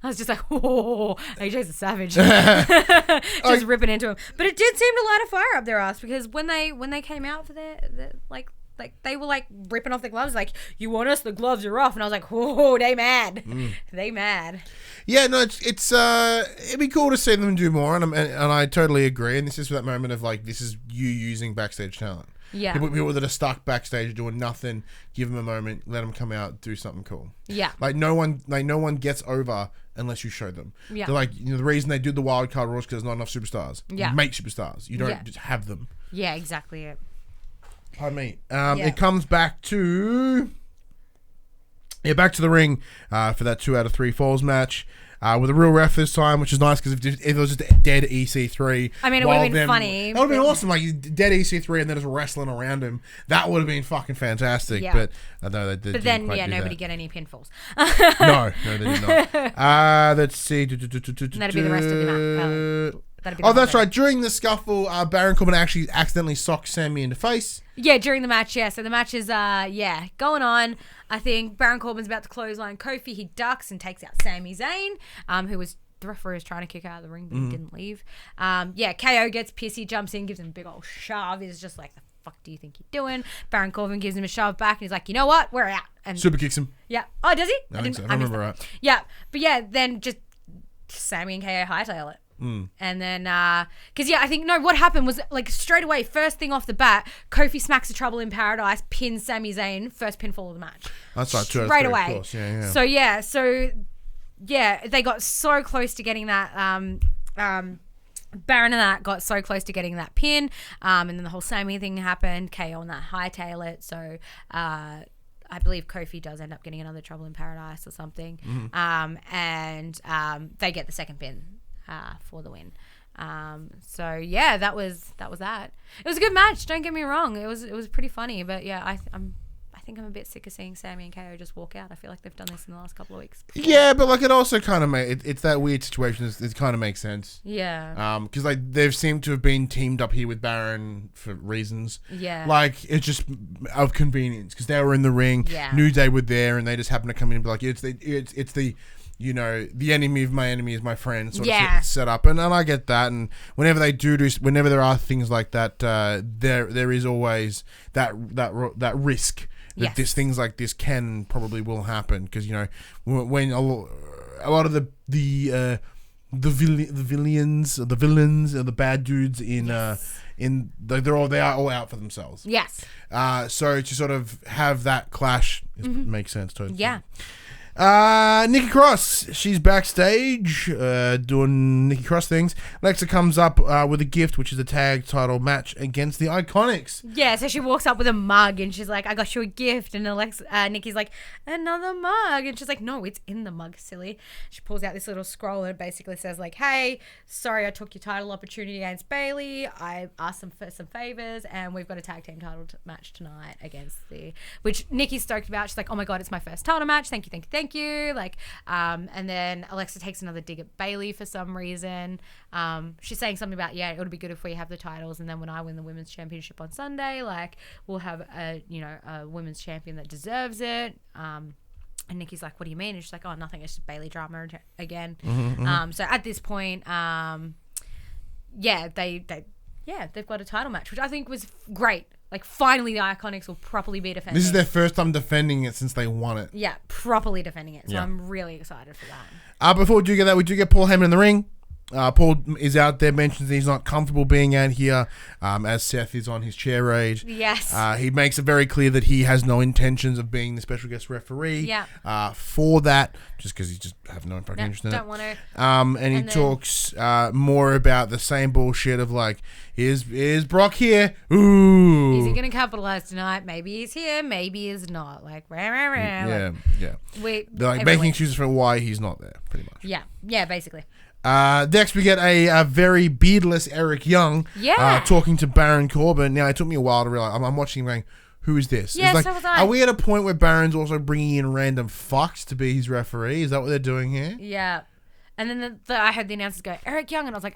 I was just like, whoa, AJ's a savage. Just ripping into him. But it did seem to light a fire up their ass, because when they came out for their like they were like ripping off the gloves, like, you want us, the gloves are off. And I was like, whoa, they mad. They mad. Yeah, no, it's it'd be cool to see them do more, and I totally agree. And this is that moment of like, this is you using backstage talent. Yeah. People that are stuck backstage doing nothing, give them a moment, let them come out, do something cool. Yeah. Like no one gets over unless you show them. Yeah. They're like, the reason they do the wild card rules because there's not enough superstars. Yeah. You make superstars. You don't just have them. Yeah, exactly it. Pardon me. It comes back to the ring for that 2 out of 3 falls match. With a real ref this time, which is nice, because if it was just dead EC3, I mean, it would have been funny. That would have been awesome, like dead EC3 and then just wrestling around him. That would have been fucking fantastic. Yeah. But no, they But then, nobody get any pinfalls. No, they did not. Let's see. And that'd be the rest of the match. That's right. During the scuffle, Baron Corbin actually accidentally socked Sammy in the face. Yeah, during the match, yeah. So the match is, going on. I think Baron Corbin's about to clothesline Kofi. He ducks and takes out Sami Zayn, who was, the referee was trying to kick out of the ring, but he didn't leave. KO gets pissy, jumps in, gives him a big old shove. He's just like, the fuck do you think you're doing? Baron Corbin gives him a shove back, and he's like, you know what? We're out. And super kicks him. Yeah. Oh, does he? I think so. I remember right. Yeah. But yeah, then just Sami and KO hightail it. And then, I think, what happened was, like, straight away, first thing off the bat, Kofi smacks the Trouble in Paradise, pins Sami Zayn, first pinfall of the match. That's right, straight away. Of course. Yeah. So they got so close to getting that, Baron and that got so close to getting that pin, and then the whole Sami thing happened, KO and that hightail it, so, I believe Kofi does end up getting another Trouble in Paradise or something, and they get the second pin for the win. That was that. It was a good match. Don't get me wrong. It was pretty funny. But yeah, I think think I'm a bit sick of seeing Sammy and KO just walk out. I feel like they've done this in the last couple of weeks. Yeah, but like it also kind of it's that weird situation. It kind of makes sense. Yeah. Because like they've seemed to have been teamed up here with Baron for reasons. Yeah. Like it's just of convenience because they were in the ring. Yeah. New Day were there, and they just happened to come in and be like, it's the you know, the enemy of my enemy is my friend sort of set up, and I get that. And whenever they whenever there are things like that, there is always that risk that things like this probably will happen because you know when a lot of the villains or the bad dudes they are all out for themselves. Yes. So to sort of have that clash makes sense totally. Yeah. Nikki Cross, she's backstage doing Nikki Cross things. Alexa comes up with a gift, which is a tag title match against the Iconics. Yeah, so she walks up with a mug and she's like, I got you a gift. And Nikki's like, another mug. And she's like, no, it's in the mug, silly. She pulls out this little scroll and it basically says like, hey, sorry I took your title opportunity against Bailey. I asked them for some favors and we've got a tag team title match tonight against which Nikki's stoked about. She's like, oh my God, it's my first title match. Thank you. Like, and then Alexa takes another dig at Bailey for some reason. She's saying something about, it would be good if we have the titles, and then when I win the women's championship on Sunday, like, we'll have a women's champion that deserves it. And Nikki's like, what do you mean? And she's like, oh, nothing. It's just Bailey drama again. So at this point, they've got a title match, which I think was great. Like, finally the Iconics will properly be defending. This is their first time defending it since they won it. Yeah, properly defending it. So I'm really excited for that. Before we do get that, we do get Paul Heyman in the ring. Paul is out there, mentions he's not comfortable being out here as Seth is on his chair raid. Yes. He makes it very clear that he has no intentions of being the special guest referee for that, just because he just have no fucking interest in it. Don't want to. And he talks more about the same bullshit of like, is Brock here? Ooh. Is he going to capitalize tonight? Maybe he's here, maybe he's not. Like, yeah. They're like making excuses for why he's not there, pretty much. Yeah, basically. Next, we get a very beardless Eric Young talking to Baron Corbin. Now, it took me a while to realize. I'm watching him going, who is this? Yeah, like, so was I. Are we at a point where Baron's also bringing in random fucks to be his referee? Is that what they're doing here? Yeah. And then I heard the announcers go, Eric Young, and I was like,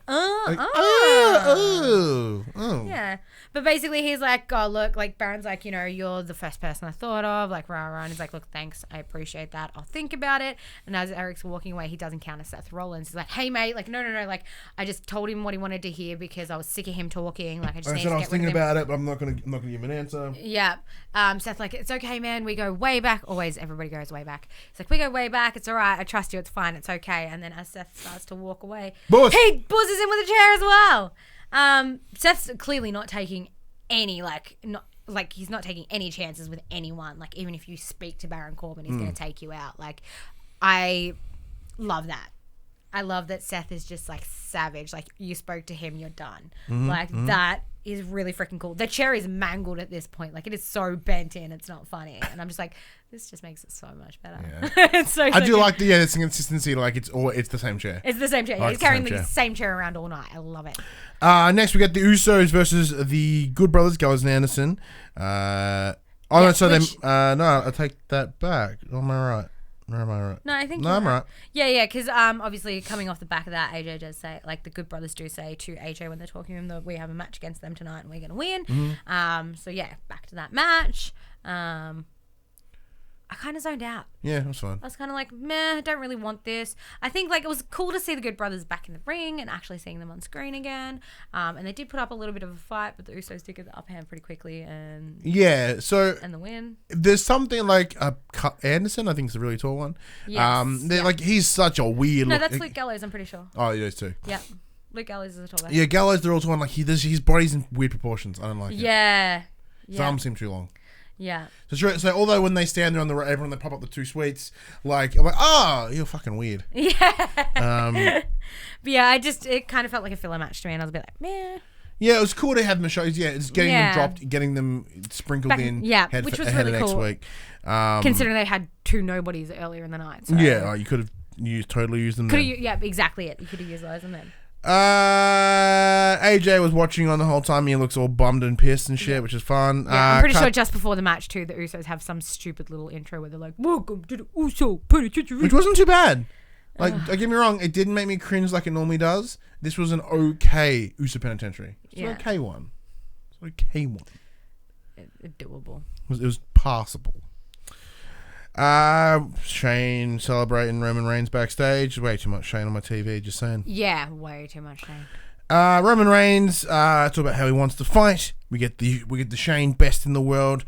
Yeah. But basically, he's like, oh, look, like, Baron's like, you're the first person I thought of, like, rah. And he's like, look, thanks, I appreciate that. I'll think about it. And as Eric's walking away, he does encounter Seth Rollins. He's like, hey, mate, like, no. Like, I just told him what he wanted to hear because I was sick of him talking. Like, I just need to get rid of him. I was thinking about it, but I'm not gonna give him an answer. Yeah. Seth's like, it's okay, man. We go way back. Always, everybody goes way back. It's like, we go way back. It's all right. I trust you. It's fine. It's okay. And then as Seth starts to walk away, he buzzes in with a chair as well. Seth's clearly not taking any, he's not taking any chances with anyone. Like, even if you speak to Baron Corbin, he's going to take you out. Like, I love that. I love that Seth is just, like, savage. Like, you spoke to him, you're done. That is really freaking cool. The chair is mangled at this point. Like, it is so bent in, it's not funny. And I'm just like, this just makes it so much better. Yeah. It's so I do like the consistency. Like, it's the same chair. It's the same chair. He's carrying the same chair around all night. I love it. Next, we get the Usos versus the Good Brothers, Gallows and Anderson. I take that back. Am I right? Or am I right? No, I think no, I'm right. Yeah, because obviously coming off the back of that, AJ does say, like, the Good Brothers do say to AJ when they're talking to him that we have a match against them tonight and we're going to win. So yeah, back to that match. I kind of zoned out. Yeah, that's fine. I was kind of like, meh, I don't really want this. I think, like, it was cool to see the Good Brothers back in the ring and actually seeing them on screen again. And they did put up a little bit of a fight, but the Usos did get the upper hand pretty quickly and the win. There's something like Anderson, I think is a really tall one. Yes. Like, he's such a weird. No, that's Luke Gallows, I'm pretty sure. Oh, he is too. Yeah. Luke Gallows is a tall guy. Yeah, Gallows, they're all tall one. Like, his body's in weird proportions. I don't like it. Yeah. His arms seem too long. Yeah. So although when they stand there on the everyone they pop up the two sweets, like I'm like, oh, you're fucking weird. Yeah. But yeah, it kind of felt like a filler match to me, and I was a bit like, meh. Yeah, it was cool to have them shows. Yeah, it's getting them dropped, getting them sprinkled in. Yeah, which was really cool. Next week. Considering they had two nobodies earlier in the night. So. Yeah, you could have totally used them. Yeah, exactly it. You could have used those and then. AJ was watching on the whole time. He looks all bummed and pissed and shit, which is fun. Yeah, I'm pretty sure just before the match too, the Usos have some stupid little intro where they're like, "Welcome to the Uso Penitentiary," which wasn't too bad. Like, don't get me wrong, it didn't make me cringe like it normally does. This was an okay Uso Penitentiary. It's an okay one. It's an okay one. Doable. It was passable. Shane celebrating Roman Reigns backstage. Way too much Shane on my TV, just saying. Yeah, way too much Shane. Roman Reigns talk about how he wants to fight. We get the Shane best in the world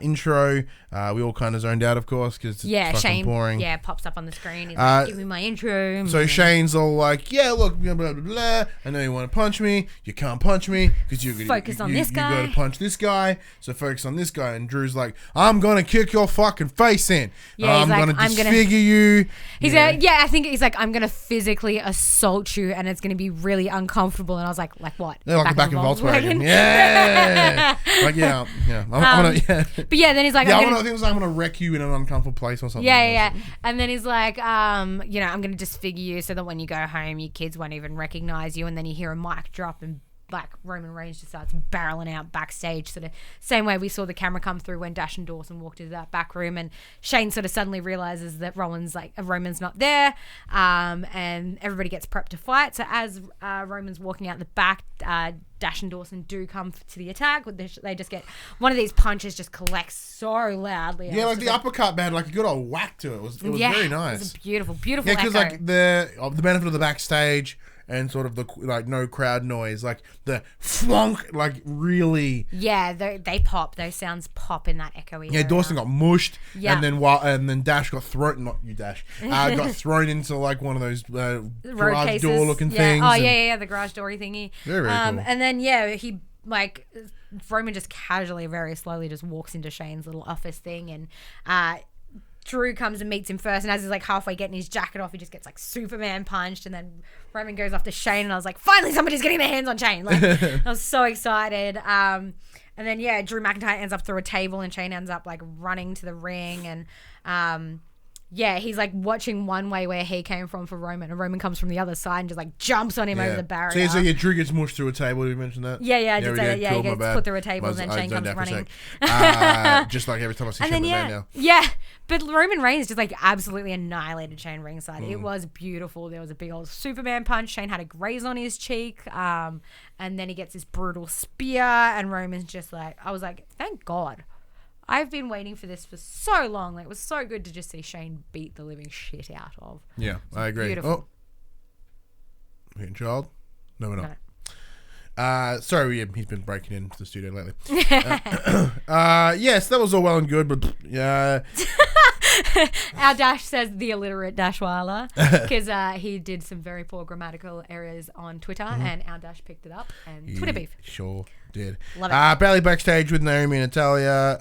intro. We all kind of zoned out, of course, because it's fucking Shane, boring. Yeah, pops up on the screen. He's like, give me my intro. So Shane's all like, yeah, look, blah, blah, blah, blah. I know you want to punch me. You can't punch me because you focus on this guy. You got to punch this guy. So focus on this guy. And Drew's like, I'm gonna kick your fucking face in. Yeah, I'm gonna disfigure you. He's I think he's like, I'm gonna physically assault you, and it's gonna be really uncomfortable. And I was like what? Yeah, like back in Volkswagen. Yeah. Like I'm gonna. Yeah. But yeah, then he's like, I'm gonna wreck you in an uncomfortable place or something. Yeah. And then he's like, I'm gonna disfigure you so that when you go home, your kids won't even recognize you. And then you hear a mic drop and like Roman Reigns just starts barreling out backstage, sort of same way we saw the camera come through when Dash and Dawson walked into that back room, and Shane sort of suddenly realizes that Roman's not there, and everybody gets prepped to fight. So as Roman's walking out the back, Dash and Dawson do come to the attack. They just get one of these punches just collects so loudly. Yeah, like the uppercut man, like a good old whack to it. It was very nice. It was a beautiful. Yeah, because like the benefit of the backstage and sort of the like no crowd noise, like the flonk, like really. Yeah, they pop. Those sounds pop in that echoey. Yeah, Dawson got mushed, and then Dash got thrown. Not you, Dash. Got thrown into like one of those garage door looking things. Oh yeah, the garage door thingy. Very cool. And then he like Roman just casually, very slowly, just walks into Shane's little office thing, and Drew comes and meets him first, and as he's like halfway getting his jacket off, he just gets like Superman punched, and then Roman goes after Shane, and I was like, finally somebody's getting their hands on Shane. Like, I was so excited. And then Drew McIntyre ends up through a table, and Shane ends up like running to the ring, and he's like watching one way where he came from for Roman, and Roman comes from the other side and just like jumps on him over the barrier. So Drew gets mushed through a table. Did you mention that? Yeah, I did say that. Yeah, he gets put through a table, and then Shane comes running. Just like every time I see Shane now. Yeah, but Roman Reigns just like absolutely annihilated Shane ringside. It was beautiful. There was a big old Superman punch. Shane had a graze on his cheek, and then he gets this brutal spear, and Roman's just like, I was like, thank God. I've been waiting for this for so long. Like, it was so good to just see Shane beat the living shit out of. Yeah, I agree. Beautiful. Oh, getting child? No, we're not. Sorry, he's been breaking into the studio lately. Yes, that was all well and good, but our Dash says the illiterate Dashwala because he did some very poor grammatical errors on Twitter, and our Dash picked it up, and Twitter beef. Sure did. Love it. Bailey backstage with Naomi and Natalia.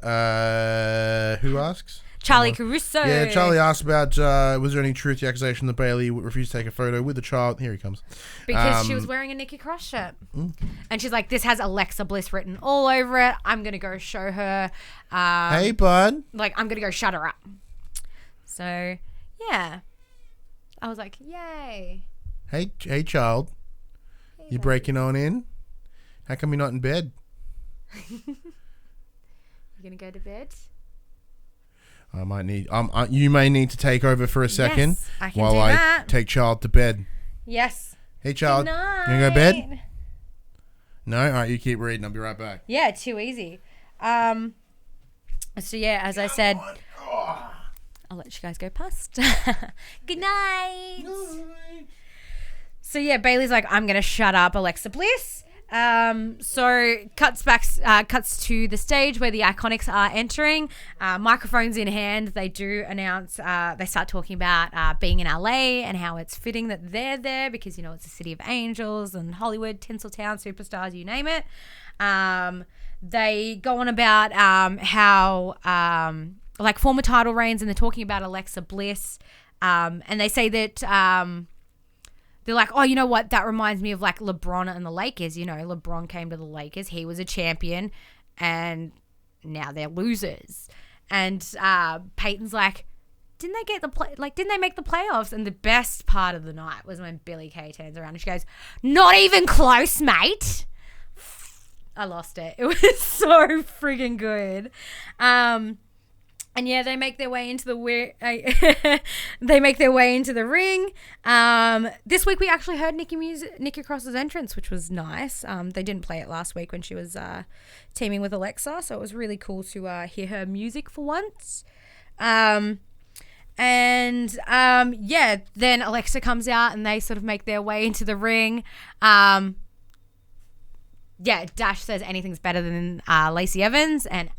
Who asks? Charlie Caruso. Yeah, Charlie asked about was there any truth to the accusation that Bailey refused to take a photo with the child? Here he comes. Because she was wearing a Nikki Cross shirt. And she's like, this has Alexa Bliss written all over it. I'm going to go show her. Hey, bud. Like, I'm going to go shut her up. So, yeah. I was like, yay. Hey, child. Hey, you breaking on in? How come you're not in bed? You going to go to bed? I might need. You may need to take over for a second while I take child to bed. Yes. Hey, child. You gonna go to bed? No. All right. You keep reading. I'll be right back. Yeah. Too easy. So yeah, as I said, I'll let you guys go past. Good night. So yeah, Bailey's like, I'm gonna shut up, Alexa Bliss. So cuts to the stage where the Iconics are entering, microphones in hand. They do announce, they start talking about being in LA and how it's fitting that they're there because, you know, it's a city of angels and Hollywood, Tinseltown, superstars, you name it. They go on about how like former title reigns, and they're talking about Alexa Bliss, and they say that they're like, oh, you know what? That reminds me of like LeBron and the Lakers. You know, LeBron came to the Lakers. He was a champion, and now they're losers. And Peyton's like, didn't they get didn't they make the playoffs? And the best part of the night was when Billie Kay turns around and she goes, "Not even close, mate." I lost it. It was so friggin' good. And yeah, they make their way into the ring. This week we actually heard Nikki Cross's entrance, which was nice. They didn't play it last week when she was teaming with Alexa, so it was really cool to hear her music for once. Then Alexa comes out and they sort of make their way into the ring. Dash says anything's better than Lacey Evans, and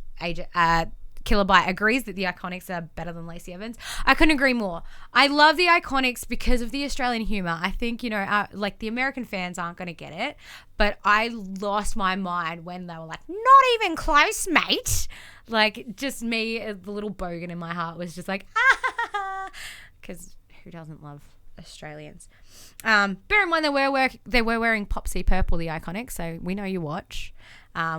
Kilobyte agrees that the Iconics are better than Lacey Evans. I couldn't agree more. I love the Iconics because of the Australian humor. I think, the American fans aren't going to get it, but I lost my mind when they were like, "Not even close, mate." Like, just me, the little bogan in my heart was just like, because who doesn't love Australians? Bear in mind they were wearing PopC purple, the Iconics, so we know you watch.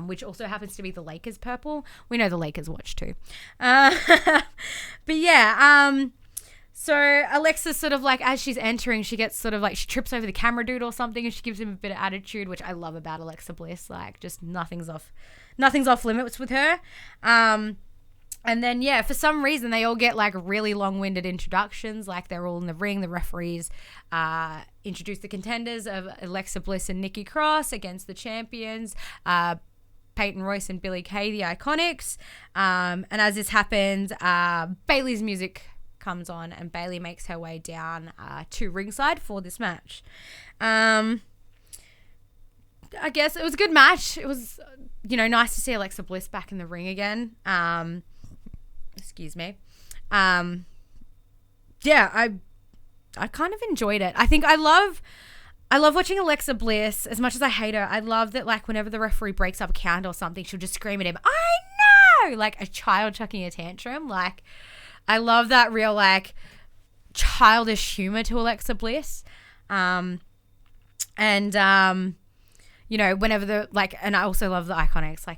Which also happens to be the Lakers purple. We know the Lakers watch too. So Alexa sort of as she's entering, she gets sort of she trips over the camera dude or something, and she gives him a bit of attitude, which I love about Alexa Bliss. Just nothing's off limits with her. And then, for some reason, they all get really long-winded introductions. They're all in the ring. The referees introduce the contenders of Alexa Bliss and Nikki Cross against the champions, Peyton Royce and Billie Kay, the Iconics. And as this happens, Bayley's music comes on and Bayley makes her way down to ringside for this match. I guess it was a good match. It was, nice to see Alexa Bliss back in the ring again. Excuse me. I kind of enjoyed it. I think I love watching Alexa Bliss as much as I hate her. I love that whenever the referee breaks up a count or something, she'll just scream at him, "I know!" Like a child chucking a tantrum. I love that real childish humor to Alexa Bliss. Whenever and I also love the Iconics, I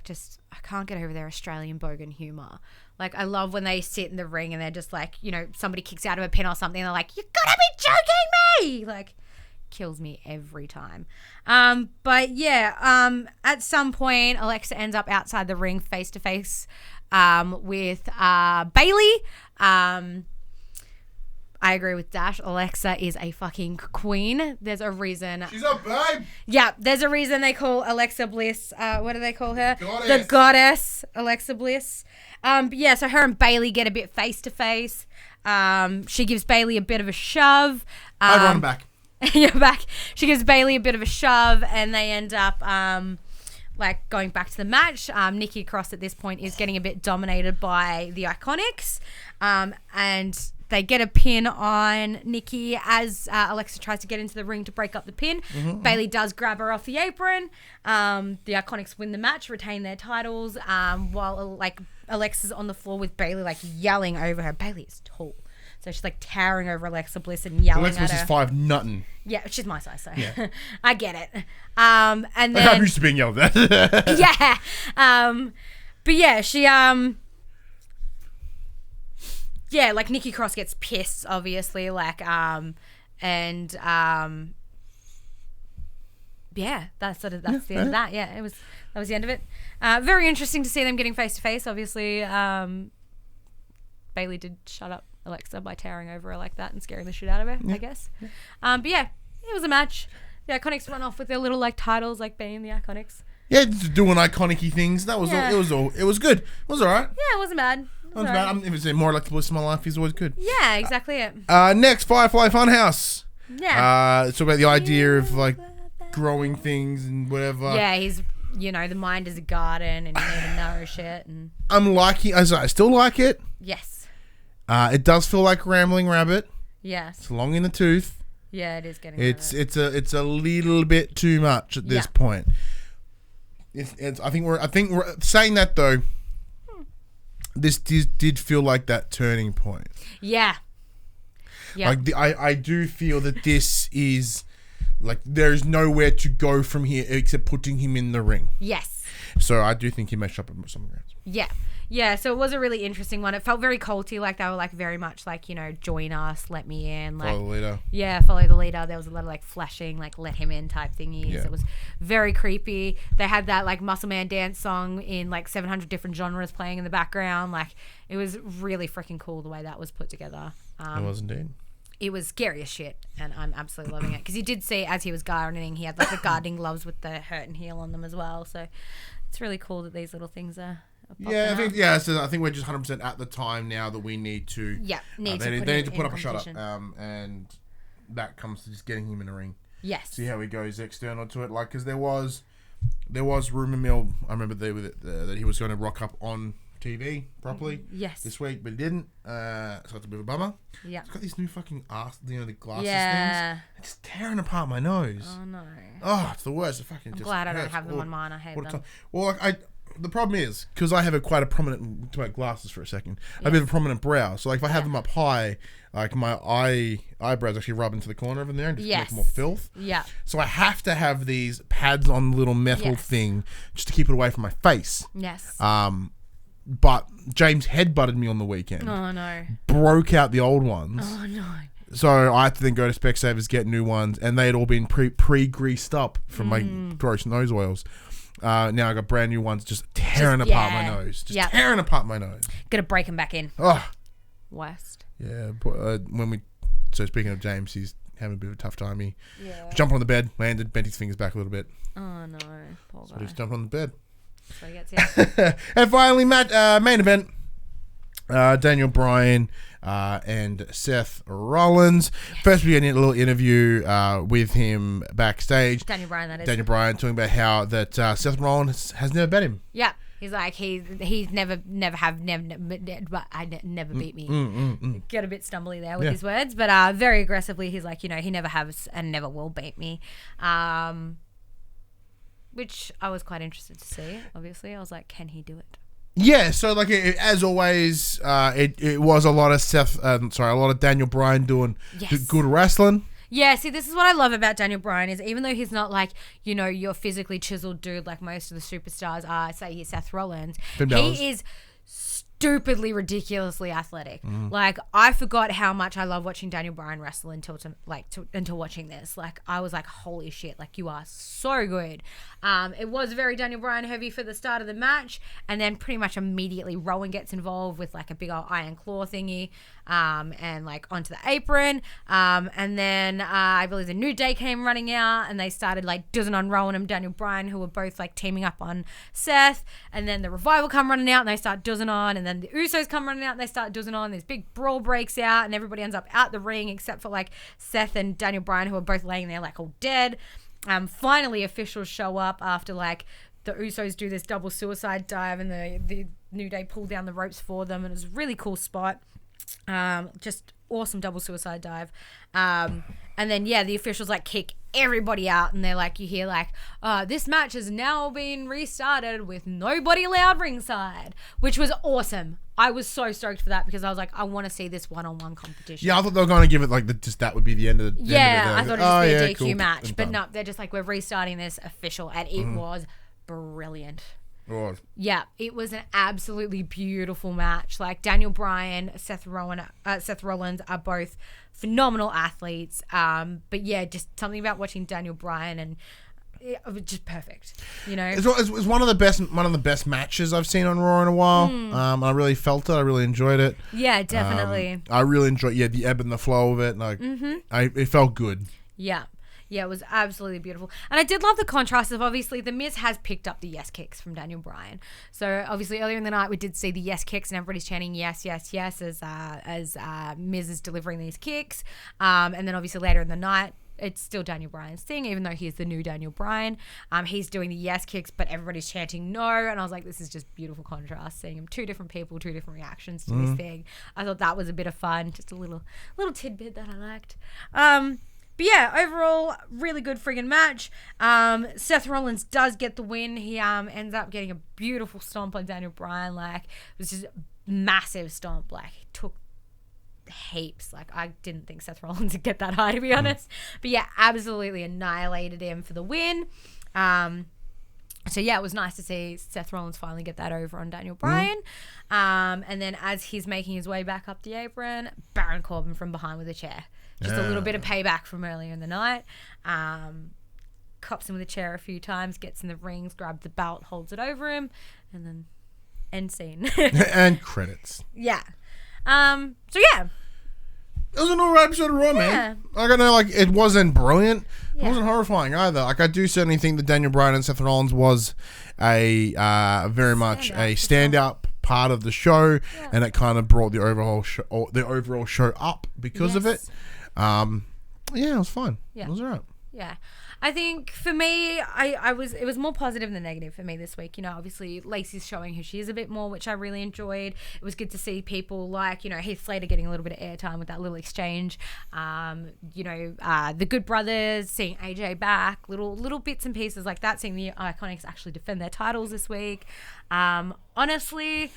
can't get over their Australian bogan humor. I love when they sit in the ring and they're just somebody kicks out of a pin or something and they're like, "You gotta be joking me!" Kills me every time. At some point, Alexa ends up outside the ring face to face with Bayley. I agree with Dash. Alexa is a fucking queen. There's a reason. She's a babe. Yeah, there's a reason they call Alexa Bliss. What do they call her? Goddess. The goddess, Alexa Bliss. So her and Bayley get a bit face to face. She gives Bayley a bit of a shove. I run back. You're back. She gives Bayley a bit of a shove, and they end up going back to the match. Nikki Cross at this point is getting a bit dominated by the Iconics, and they get a pin on Nikki as Alexa tries to get into the ring to break up the pin. Mm-hmm. Bayley does grab her off the apron. The Iconics win the match, retain their titles, while Alexa's on the floor with Bayley yelling over her. Bayley is tall, so she's towering over Alexa Bliss and yelling Alexa at Bliss her. is 5 nuttin'. Yeah, she's my size, so yeah. I get it. And then I'm used to being yelled at. yeah. She Nikki Cross gets pissed, obviously, that's the end of that. Yeah, that was the end of it. Very interesting to see them getting face to face. Obviously, Bayley did shut up Alexa by towering over her like that and scaring the shit out of her, I guess. It was a match. The Iconics run off with their little titles, being the Iconics. Yeah, just doing iconic-y things. That was all. It was good. It was all right. Yeah, it wasn't bad. If it's more Alexa Bliss in my life, he's always good. Yeah, exactly it. Next, Firefly Funhouse. Yeah. It's about the idea of growing things and whatever. Yeah, he's the mind is a garden and you need to nourish it. And I'm liking. I still like it. Yes. It does feel like Rambling Rabbit. Yes. It's long in the tooth. Yeah, it is getting. It's a little bit too much at this point. I think we're saying that though. This did feel like that turning point. Yeah. Yeah. I do feel that this is there's nowhere to go from here except putting him in the ring. Yes. So I do think he may show up at Stomping Grounds. Yeah. Yeah, so it was a really interesting one. It felt very culty, like they were like very much like, join us, let me in. Like, Follow the leader. Yeah, follow the leader. There was a lot of like flashing, like let him in type thingies. Yeah. It was very creepy. They had that like Muscle Man dance song in like 700 different genres playing in the background. Like it was really freaking cool the way that was put together. It was indeed. It was scary as shit, and I'm absolutely loving it. Because you did see as he was gardening, he had like the gardening gloves with the hurt and heal on them as well. So it's really cool that these little things are Yeah, so I think we're just 100% at the time now that we need to. Yeah, they need to put up a shut up, and that comes to just getting him in a ring. Yes. See how he goes external to it, like because there was rumor mill. I remember that he was going to rock up on TV properly. Yes. This week, but he didn't. So it's a bit of a bummer. Yeah. He's got these new fucking the glasses Yeah. things. It's just tearing apart my nose. Oh no. Oh, it's the worst. It fucking. I'm just glad I don't hurts have them all- on mine. I hate all the them. time. Well, like the problem is because I have quite a prominent. To make glasses for a second, I have a prominent brow. So like if I have them up high, like my eyebrows actually rub into the corner of them there and just make more filth. Yeah. So I have to have these pads on the little metal thing just to keep it away from my face. Yes. But James headbutted me on the weekend. Oh no. Broke out the old ones. Oh no. So I had to then go to Specsavers, get new ones, and they had all been pre-greased up from my gross nose oils. Now I got brand new ones, just tearing apart my nose. Tearing apart my nose. Gotta break him back in. Oh. Worst. Yeah. So speaking of James, he's having a bit of a tough time. He jumped on the bed, landed, bent his fingers back a little bit. Oh no. Poor guy. So he just jumped on the bed. So he gets in. And finally, main event. Daniel Bryan and Seth Rollins. Yes. First, we get a little interview with him backstage. Daniel Bryan, that is. Daniel Bryan talking about how that Seth Rollins has never bet him. Yeah, he's like he's never beat me. Get a bit stumbly there with his words, but very aggressively, he's like, he never has and never will beat me. Which I was quite interested to see. Obviously, I was like, can he do it? Yeah, so like as always, it was a lot of Daniel Bryan doing good wrestling. Yeah, see, this is what I love about Daniel Bryan is even though he's not like, your physically chiseled dude like most of the superstars are, say he's Seth Rollins, he is stupidly, ridiculously athletic. Like, I forgot how much I love watching Daniel Bryan wrestle until watching this. Like, I was like, holy shit, like, you are so good. It was very Daniel Bryan heavy for the start of the match, and then pretty much immediately Rowan gets involved with like a big old iron claw thingy, and like onto the apron. And then I believe the New Day came running out, and they started like doing on Rowan and Daniel Bryan, who were both like teaming up on Seth. And then the Revival come running out, and they start doing on, and then the Usos come running out, and they start doing on. This big brawl breaks out, and everybody ends up out the ring except for like Seth and Daniel Bryan, who are both laying there like all dead. Finally, officials show up after like the Usos do this double suicide dive, and the New Day pull down the ropes for them, and it was a really cool spot. Just awesome double suicide dive. And then the officials like kick everybody out, and they're like, you hear like, this match has now been restarted with nobody allowed ringside, which was awesome. I was so stoked for that because I was like, I want to see this one-on-one competition. Yeah, I thought they were going to give it like that would be the end of the. Yeah, I thought it would just be a DQ match, and but done. no, they're just like, we're restarting this official, and it was brilliant. Oh. Yeah, it was an absolutely beautiful match. Like Daniel Bryan, Seth Rollins are both phenomenal athletes. But yeah, just something about watching Daniel Bryan and it was just perfect. It was one of the best matches I've seen on Raw in a while. I really felt it. I really enjoyed it. Yeah, definitely. I really enjoyed the ebb and the flow of it. Like it felt good. Yeah. Yeah, it was absolutely beautiful. And I did love the contrast of obviously The Miz has picked up the yes kicks from Daniel Bryan. So obviously earlier in the night we did see the yes kicks and everybody's chanting yes, yes, yes as Miz is delivering these kicks. And then obviously later in the night it's still Daniel Bryan's thing, even though he's the new Daniel Bryan. He's doing the yes kicks, but everybody's chanting no. And I was like, this is just beautiful contrast, seeing him two different people, two different reactions to this thing. I thought that was a bit of fun, just a little tidbit that I liked. But yeah, overall, really good friggin' match. Seth Rollins does get the win. He ends up getting a beautiful stomp on Daniel Bryan. Like, it was just a massive stomp. Like, he took heaps. Like, I didn't think Seth Rollins would get that high, to be honest. But yeah, absolutely annihilated him for the win. So yeah, it was nice to see Seth Rollins finally get that over on Daniel Bryan. And then as he's making his way back up the apron, Baron Corbin from behind with a chair. Just a little bit of payback from earlier in the night. Cops him with a chair a few times, gets in the rings, grabs the belt, holds it over him, and then end scene. And credits. Yeah. So yeah. It was an alright episode of Raw, man. Like, I know, like, it wasn't brilliant. It wasn't horrifying either. Like, I do certainly think that Daniel Bryan and Seth Rollins was a very much a standout part of the show, and it kind of brought the overall show up because of it. Yeah, it was fun. Yeah. It was alright. Yeah. I think for me, it was more positive than negative for me this week. You know, obviously Lacey's showing who she is a bit more, which I really enjoyed. It was good to see people like, you know, Heath Slater getting a little bit of airtime with that little exchange. You know, the Good Brothers, seeing AJ back, little bits and pieces like that, seeing the Iconics actually defend their titles this week. Honestly,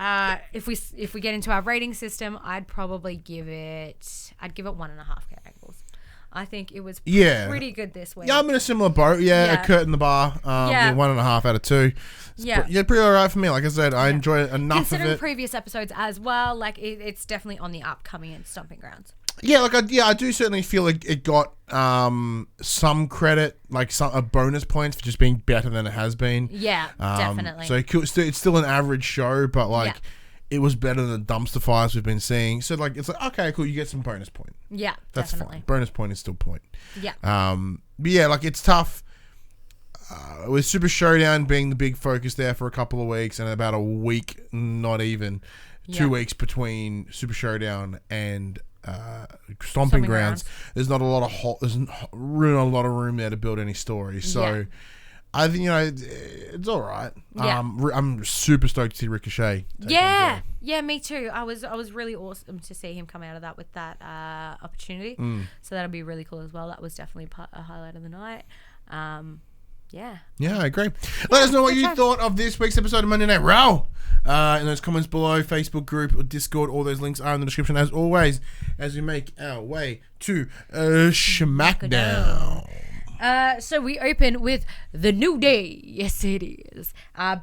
if we get into our rating system, I'd probably give it 1.5 angles. I think it was pretty good this week. Yeah, I'm in a similar boat. Yeah, a Kurt in the bar. 1.5 out of 2. It's pretty alright for me. Like I said, I enjoy enough of it. Considering previous episodes as well, like it's definitely on the up coming in Stomping Grounds. Yeah, like I do certainly feel like it got some credit, like a bonus points for just being better than it has been. Yeah, definitely. So it's still an average show, but like. Yeah. It was better than the dumpster fires we've been seeing. So, like, it's like, okay, cool, you get some bonus point. Yeah, that's definitely. Fine. Bonus point is still point. Yeah. But yeah, like, it's tough. With Super Showdown being the big focus there for a couple of weeks and about a week, not even, 2 weeks between Super Showdown and Stomping Grounds. There's not a lot of there's really not a lot of room there to build any stories. So... I think, you know, it's all right. Yeah. I'm super stoked to see Ricochet. Yeah, me too. I was really awesome to see him come out of that with that opportunity. So that'll be really cool as well. That was definitely a highlight of the night. Yeah, I agree. Let us know what you thought of this week's episode of Monday Night RAW. In those comments below, Facebook group or Discord, all those links are in the description as always, as we make our way to SmackDown. So we open with the New Day. Yes, it is.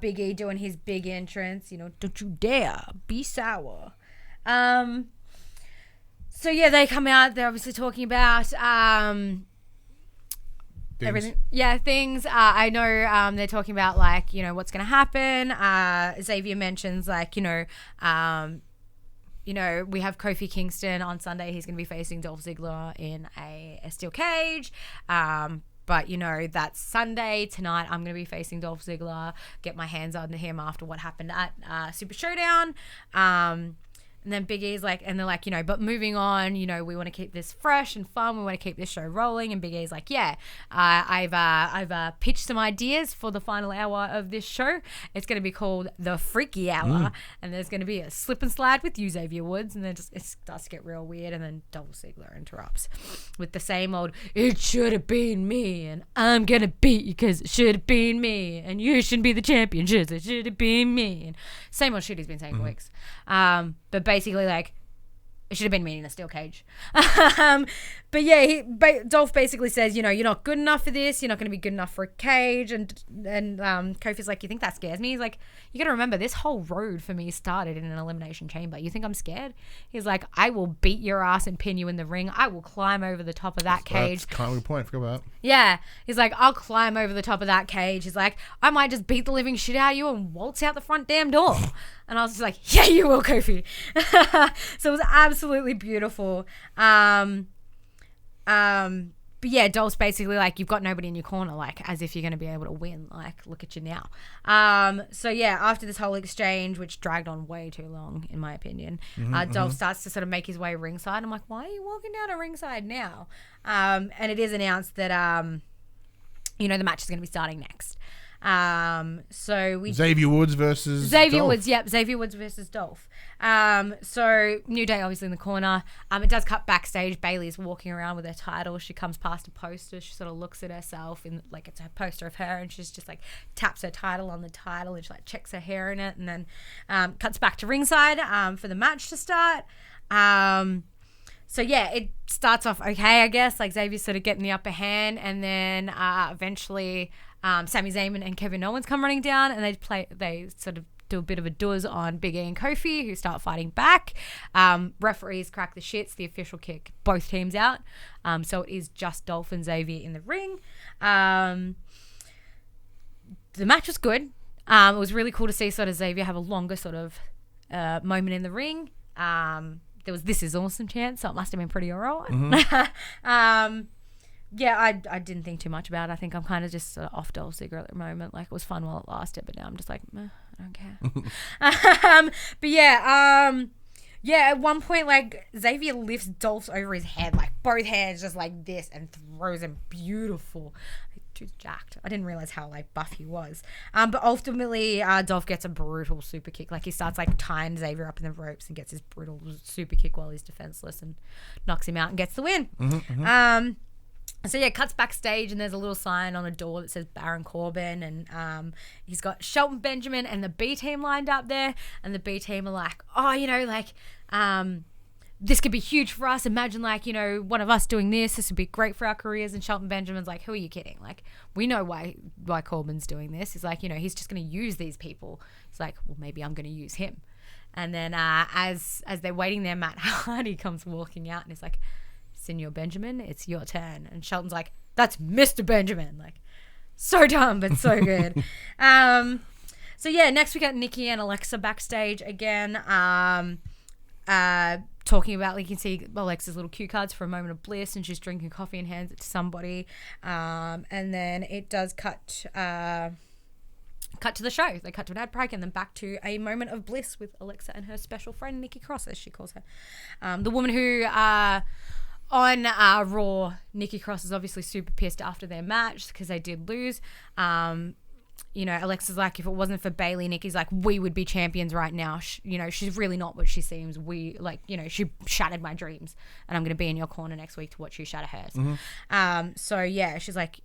Big E doing his big entrance. You know, don't you dare be sour. So yeah, they come out. They're obviously talking about everything. Yeah, things. I know they're talking about, like, you know, what's going to happen. Xavier mentions, like, you know, we have Kofi Kingston on Sunday. He's going to be facing Dolph Ziggler in a steel cage. But, you know, that's Sunday. Tonight, I'm going to be facing Dolph Ziggler, get my hands on him after what happened at Super Showdown. And then Big E's like, and they're like, you know, but moving on, you know, we want to keep this fresh and fun. We want to keep this show rolling. And Big E's like, yeah, I've pitched some ideas for the final hour of this show. It's going to be called the Freaky Hour. And there's going to be a slip and slide with you, Xavier Woods. And then it starts to get real weird. And then Dolph Ziggler interrupts with the same old, it should have been me. And I'm going to beat you because it should have been me. And you shouldn't be the champion. It should have been me. And same old shit he's been saying for weeks. But basically, like, it should have been me in a steel cage. But yeah, Dolph basically says, you know, you're not good enough for this. You're not going to be good enough for a cage. And Kofi's like, you think that scares me? He's like, you got to remember, this whole road for me started in an elimination chamber. You think I'm scared? He's like, I will beat your ass and pin you in the ring. I will climb over the top of that cage. That's kind of a good point. I forgot about that. Yeah. He's like, I'll climb over the top of that cage. He's like, I might just beat the living shit out of you and waltz out the front damn door. And I was just like, yeah, you will, Kofi. So it was absolutely beautiful. But yeah, Dolph's basically like, you've got nobody in your corner, like, as if you're going to be able to win. Like, look at you now. So yeah, after this whole exchange, which dragged on way too long, in my opinion, Dolph starts to sort of make his way ringside. I'm like, why are you walking down to ringside now? And it is announced that, you know, the match is going to be starting next. So we Xavier Woods versus Xavier Dolph. Woods, yep, Xavier Woods versus Dolph. So New Day obviously in the corner. It does cut backstage. Bayley's walking around with her title. She comes past a poster. She sort of looks at herself in, like, it's a poster of her, and she's just like taps her title on the title and she like checks her hair in it, and then cuts back to ringside for the match to start. So yeah, it starts off okay, I guess. Like, Xavier's sort of getting the upper hand, and then eventually Sami Zayn and Kevin Owens come running down, and they sort of do a bit of a duzz on Big E and Kofi, who start fighting back. Referees crack the shits. The official kick both teams out. So it is just Dolph and Xavier in the ring. The match was good. It was really cool to see sort of Xavier have a longer sort of moment in the ring. There was "This is awesome" chant, so it must have been pretty alright. Mm-hmm. Yeah, I didn't think too much about it. I think I'm kind of just sort of off Dolph Ziggler at the moment. Like, it was fun while it lasted, but now I'm just like, meh, I don't care. But yeah, at one point, like, Xavier lifts Dolph over his head, like, both hands just like this, and throws him beautiful. Dude's jacked. I didn't realize how, like, buff he was. But ultimately, Dolph gets a brutal super kick. Like, he starts, like, tying Xavier up in the ropes and gets his brutal super kick while he's defenseless and knocks him out and gets the win. Mm-hmm, mm-hmm. So yeah, cuts backstage, and there's a little sign on a door that says Baron Corbin, and he's got Shelton Benjamin and the B team lined up there, and the B team are like, oh, you know, like, this could be huge for us. Imagine, like, you know, one of us doing this. This would be great for our careers. And Shelton Benjamin's like, who are you kidding? Like, we know why Corbin's doing this. He's like, you know, he's just going to use these people. He's like, well, maybe I'm going to use him. And then as they're waiting there, Matt Hardy comes walking out, and he's like, Senor Benjamin, it's your turn. And Shelton's like, that's Mr. Benjamin. Like, so dumb, but so good. So yeah, next we got Nikki and Alexa backstage again, talking about, like, you can see Alexa's little cue cards for a moment of bliss, and she's drinking coffee and hands it to somebody. And then it does cut to the show. They cut to an ad break and then back to a moment of bliss with Alexa and her special friend, Nikki Cross, as she calls her. The woman who... on Raw, Nikki Cross is obviously super pissed after their match because they did lose. You know, Alexa's like, if it wasn't for Bayley, Nikki's like, we would be champions right now. You know, she's really not what she seems. We, like, you know, she shattered my dreams, and I'm going to be in your corner next week to watch you shatter hers. Mm-hmm. So yeah, she's like,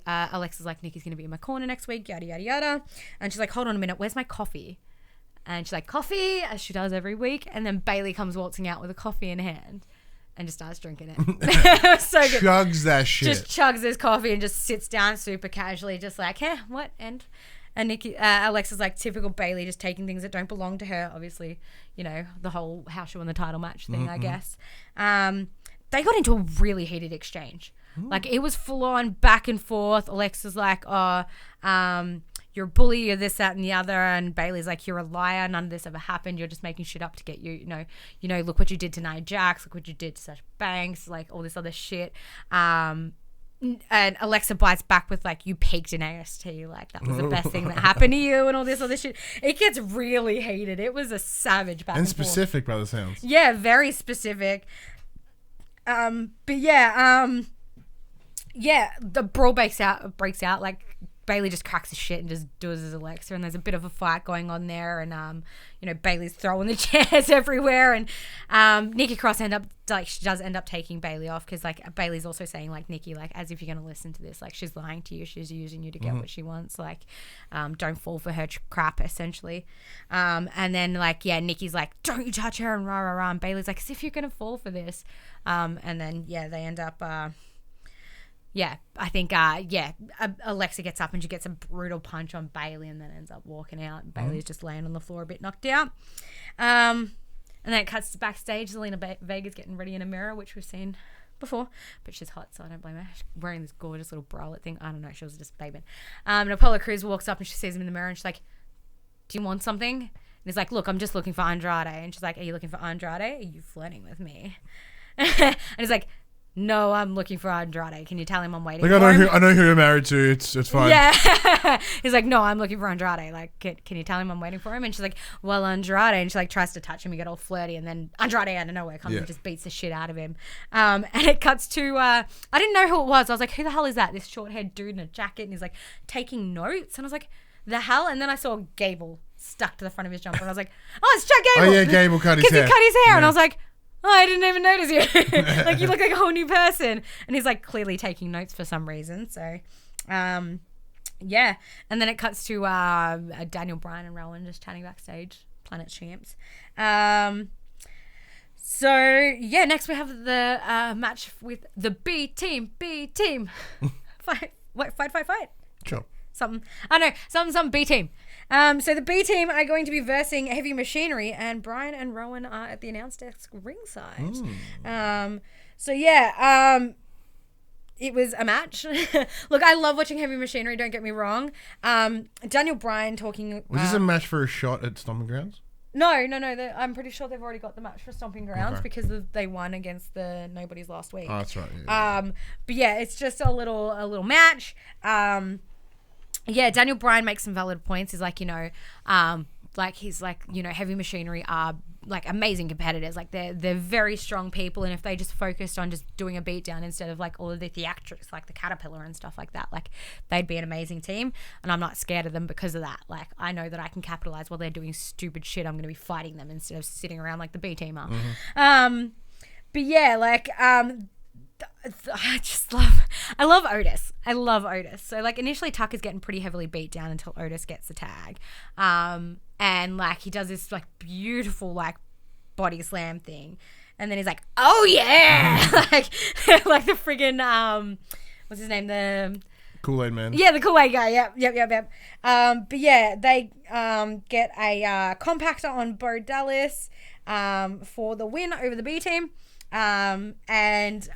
Alexa's like, Nikki's going to be in my corner next week, yada, yada, yada. And she's like, hold on a minute, where's my coffee? And she's like, coffee, as she does every week. And then Bayley comes waltzing out with a coffee in hand and just starts drinking it. It was so good. Chugs that shit. Just chugs his coffee and just sits down super casually, just like, hey, what? And Nikki, Alexa's like, typical Bayley, just taking things that don't belong to her. Obviously, you know, the whole how she won the title match thing, I guess. They got into a really heated exchange. Like, it was full on back and forth. Alexa's like, oh, you're a bully, you're this, that, and the other. And Bayley's like, you're a liar. None of this ever happened. You're just making shit up to get you know, look what you did to Nia Jax. Look what you did to Sasha Banks. Like, all this other shit. And Alexa bites back with, like, you peaked in AST. Like, that was the best thing that happened to you and all this other shit. It gets really heated. It was a savage back and forth. And specific, by the sounds. Yeah, very specific. But yeah, the brawl breaks out. Like, Bayley just cracks his shit and just does his Alexa, and there's a bit of a fight going on there, and you know, Bayley's throwing the chairs everywhere, and Nikki Cross she does end up taking Bayley off, because, like, Bayley's also saying, like, Nikki, like, as if you're gonna listen to this, like, she's lying to you, she's using you to get what she wants, like, don't fall for her crap, essentially. And then, like, yeah, Nikki's like, don't you touch her, and rah rah rah, and Bayley's like, as if you're gonna fall for this. And then they end up I think Alexa gets up and she gets a brutal punch on Bayley, and then ends up walking out. And Bayley's just laying on the floor a bit knocked out. And then it cuts to backstage. Zelina Vega's getting ready in a mirror, which we've seen before, but she's hot, so I don't blame her. She's wearing this gorgeous little bralette thing. I don't know, she was just bathing. And Apollo Crews walks up and she sees him in the mirror, and she's like, do you want something? And he's like, look, I'm just looking for Andrade. And she's like, are you looking for Andrade? Are you flirting with me? And he's like, no, I'm looking for Andrade. Can you tell him I'm waiting for him? I know who you're married to. It's fine. Yeah. He's like, no, I'm looking for Andrade. Like, can you tell him I'm waiting for him? And she's like, well, Andrade. And she, like, tries to touch him and get all flirty. And then Andrade out of nowhere comes and just beats the shit out of him. And it cuts to, I didn't know who it was. I was like, who the hell is that? This short-haired dude in a jacket. And he's, like, taking notes. And I was like, the hell? And then I saw Gable stuck to the front of his jumper. And I was like, oh, it's Chad Gable. Oh, yeah, Gable cut his hair. Because he cut his hair. Yeah. And I was like, oh, I didn't even notice you. Like, you look like a whole new person. And he's, like, clearly taking notes for some reason. So, yeah. And then it cuts to Daniel, Bryan, and Rollins just chatting backstage. Planet Champs. So, yeah, next we have the match with the B team. Fight. Sure. Something. I know. Some B team. So the B team are going to be versing Heavy Machinery, and Bryan and Rowan are at the announce desk ringside. So yeah, it was a match. Look, I love watching Heavy Machinery, don't get me wrong. Daniel Bryan talking... Was this a match for a shot at Stomping Grounds? No. I'm pretty sure they've already got the match for Stomping Grounds because they won against the Nobodies last week. Oh, that's right. Yeah. But yeah, it's just a little match. Yeah, Daniel Bryan makes some valid points. He's like, Heavy Machinery are like amazing competitors. Like they're very strong people, and if they just focused on just doing a beatdown instead of like all of the theatrics, like the Caterpillar and stuff like that, like they'd be an amazing team. And I'm not scared of them because of that. Like I know that I can capitalize while they're doing stupid shit. I'm going to be fighting them instead of sitting around like the B team are. But yeah, like I love Otis. I love Otis. So like initially Tucker's getting pretty heavily beat down until Otis gets the tag. And like he does this like beautiful like body slam thing. And then he's like, oh yeah. like the friggin' what's his name? The Kool-Aid man. Yeah, the Kool-Aid guy. Yep. But yeah, they get a compactor on Bo Dallas for the win over the B team. And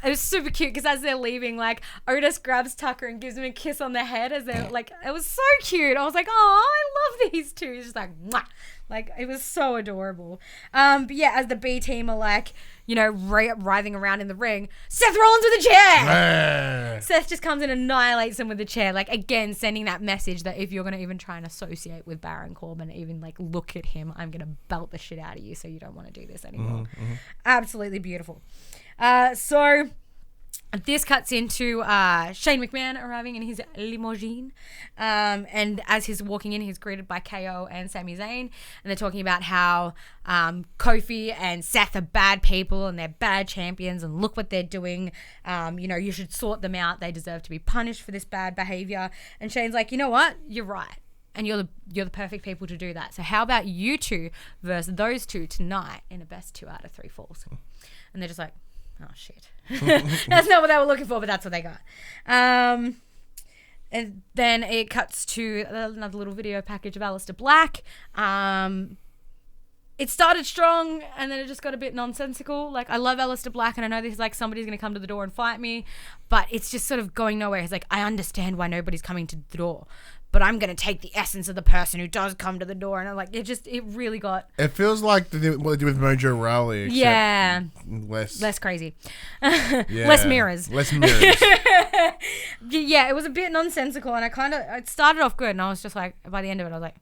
it was super cute because as they're leaving, like Otis grabs Tucker and gives him a kiss on the head as they're like, it was so cute. I was like, oh, I love these two. It's just like, mwah. Like it was so adorable. But yeah, as the B team are like, writhing around in the ring, Seth Rollins with a chair. Seth just comes and annihilates him with a chair. Like again, sending that message that if you're going to even try and associate with Baron Corbin, even like look at him, I'm going to belt the shit out of you. So you don't want to do this anymore. Absolutely beautiful. So this cuts into Shane McMahon arriving in his limousine. And as he's walking in, he's greeted by KO and Sami Zayn. And they're talking about how Kofi and Seth are bad people and they're bad champions and look what they're doing. You should sort them out. They deserve to be punished for this bad behavior. And Shane's like, you know what? You're right. And you're the perfect people to do that. So how about you two versus those two tonight in a best 2 out of 3 falls? And they're just like, oh shit. That's not what they were looking for, but that's what they got. And then it cuts to another little video package of Aleister Black. It started strong and then it just got a bit nonsensical. Like I love Aleister Black and I know this is like somebody's going to come to the door and fight me, but it's just sort of going nowhere. He's like, I understand why nobody's coming to the door, but I'm going to take the essence of the person who does come to the door. And I'm like, it really got... It feels like what they did with Mojo Rawley. Yeah. Less crazy. Less mirrors. Less mirrors. Yeah, it was a bit nonsensical and it started off good and I was just like, by the end of it, I was like,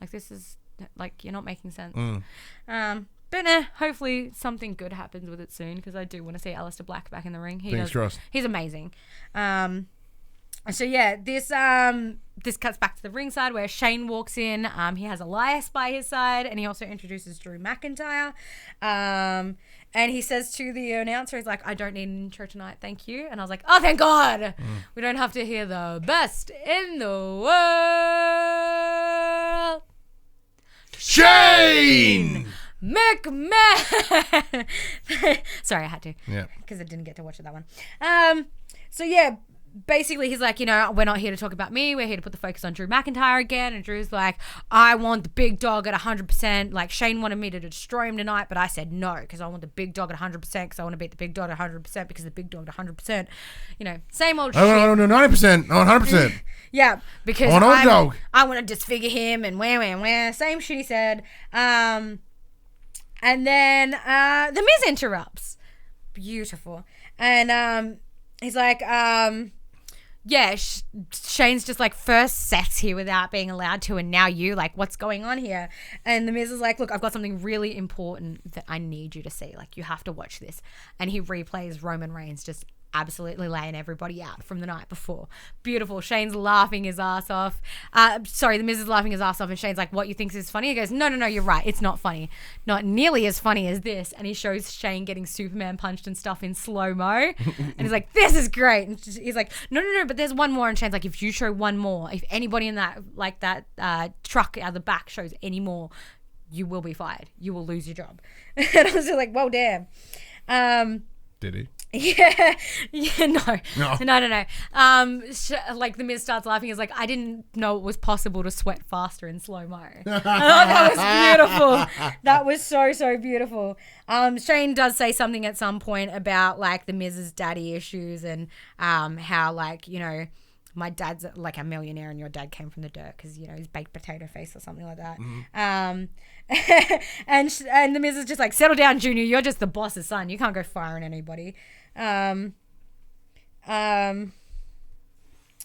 like this is, like, you're not making sense. But hopefully something good happens with it soon because I do want to see Aleister Black back in the ring. He's amazing. So yeah, this cuts back to the ringside where Shane walks in. He has Elias by his side, and he also introduces Drew McIntyre. And he says to the announcer, he's like, I don't need an intro tonight, thank you. And I was like, oh, thank God. We don't have to hear the best in the world. Shane McMahon. Sorry, I had to. Yeah. Because I didn't get to watch that one. So yeah, basically he's like, we're not here to talk about me. We're here to put the focus on Drew McIntyre again. And Drew's like, I want the big dog at 100%. Like Shane wanted me to destroy him tonight, but I said no because I want the big dog at 100% because I want to beat the big dog at 100% because the big dog at 100%. Same old shit. No, 90%. No, 100%. Yeah, because I want to disfigure him and wah. Same shit he said. And then The Miz interrupts. Beautiful. And he's like, yeah, Shane's just like first Seth's here without being allowed to, and now you, like, what's going on here? And the Miz is like, look, I've got something really important that I need you to see. Like, you have to watch this. And he replays Roman Reigns just absolutely laying everybody out from the night before. Beautiful. Shane's laughing his ass off. The Miz is laughing his ass off, and Shane's like, what, you think this is funny? He goes, no, you're right. It's not funny. Not nearly as funny as this. And he shows Shane getting Superman punched and stuff in slow-mo. And he's like, this is great. And he's like, no, but there's one more. And Shane's like, if you show one more, if anybody in that truck out the back shows any more, you will be fired. You will lose your job. And I was just like, well, damn. Did he? Yeah, yeah, no. No. Like the Miz starts laughing. He's like, I didn't know it was possible to sweat faster in slow mo. I thought that was beautiful. That was so beautiful. Shane does say something at some point about like the Miz's daddy issues and how like, you know, my dad's like a millionaire and your dad came from the dirt because, you know, he's baked potato face or something like that. Mm-hmm. And the Miz is just like, settle down, Junior. You're just the boss's son. You can't go firing anybody.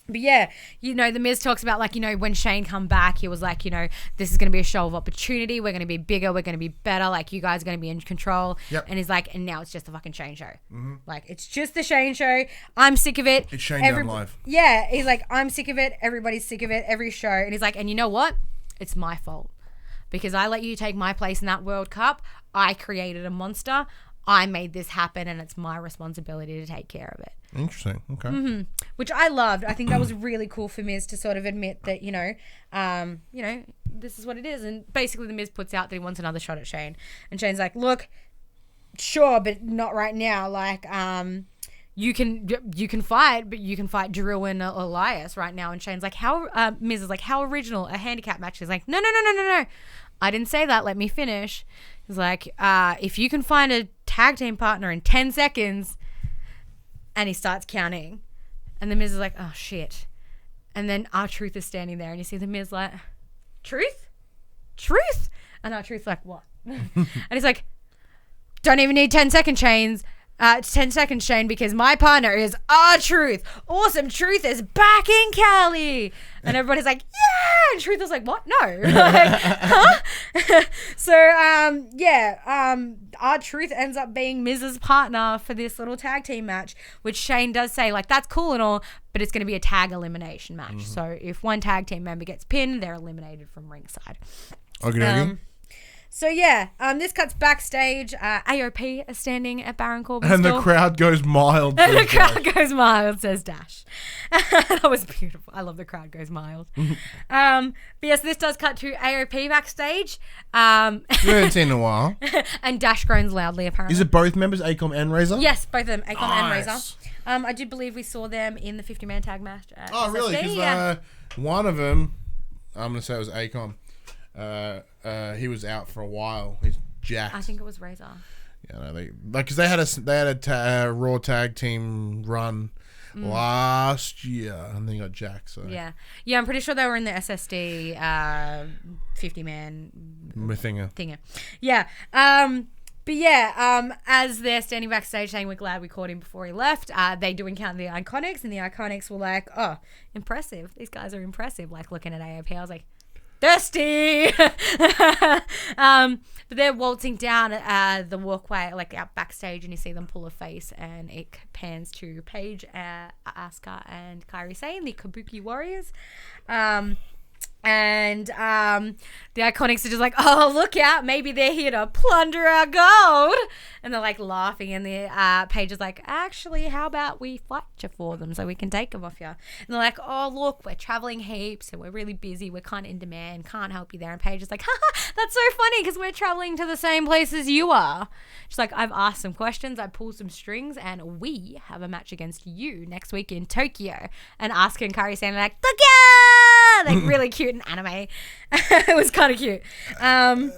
But yeah, you know, the Miz talks about like, you know, when Shane come back, he was like, you know, this is going to be a show of opportunity. We're going to be bigger. We're going to be better. Like, you guys are going to be in control. Yep. And he's like, and now it's just a fucking Shane show. Mm-hmm. Like, it's just the Shane show. I'm sick of it. It's Shane done live. Yeah. He's like, I'm sick of it. Everybody's sick of it. Every show. And he's like, and you know what? It's my fault. Because I let you take my place in that World Cup. I created a monster. I made this happen, and it's my responsibility to take care of it. Interesting. Okay. Mm-hmm. Which I loved. I think that was really cool for Miz to sort of admit that, you know, this is what it is. And basically the Miz puts out that he wants another shot at Shane. And Shane's like, look, sure, but not right now. Like, you can fight, but you can fight Drew and Elias right now. And Shane's like, Miz is like, how original, a handicap match. He's like, no. I didn't say that. Let me finish. He's like, if you can find a tag team partner in 10 seconds, and he starts counting, and the Miz is like, oh shit. And then R-Truth is standing there, and you see the Miz like, Truth? And R-Truth's like, what? And he's like, don't even need 10 second chains. 10 seconds, Shane, because my partner is R-Truth. Awesome. Truth is back in Cali. And everybody's like, yeah. And Truth is like, what? No. Like, huh? So, R-Truth ends up being Miz's partner for this little tag team match, which Shane does say, like, that's cool and all, but it's going to be a tag elimination match. Mm-hmm. So if one tag team member gets pinned, they're eliminated from ringside. Okay. So yeah, this cuts backstage. AOP is standing at Baron Corbin's and door. the crowd goes mild. And the crowd goes mild, says Dash. That was beautiful. I love the crowd goes mild. But yes, this does cut to AOP backstage. We haven't seen in a while. And Dash groans loudly, apparently. Is it both members, Acom and Razor? Yes, both of them, Acom and Razor. I do believe we saw them in the 50-man tag match. Oh, really? Because one of them, I'm going to say it was Acom. He was out for a while. He's jacked. I think it was Razor. Yeah, no, because they had a Raw tag team run last year, and then got jacked. So yeah, I'm pretty sure they were in the SSD 50-man thinger. Yeah. But yeah, as they're standing backstage saying we're glad we caught him before he left, they do encounter the Iconics, and the Iconics were like, oh, impressive. These guys are impressive. Like, looking at AOP, I was like, thirsty. But they're waltzing down the walkway, like out backstage, and you see them pull a face, and it pans to Paige, Asuka, and Kairi Sane, the Kabuki Warriors. And the Iconics are just like, oh, look out, maybe they're here to plunder our gold. And they're like laughing, and the Paige is like, actually, how about we fight you for them so we can take them off you? And they're like, oh, look, we're traveling heaps and we're really busy, we're kind of in demand, can't help you there. And Paige is like, haha, that's so funny because we're traveling to the same place as you are. She's like, I've asked some questions, I pulled some strings, and we have a match against you next week in Tokyo. And Asuka and Kairi Sane are like, Tokyo! Like, really cute and anime. It was kind of cute. The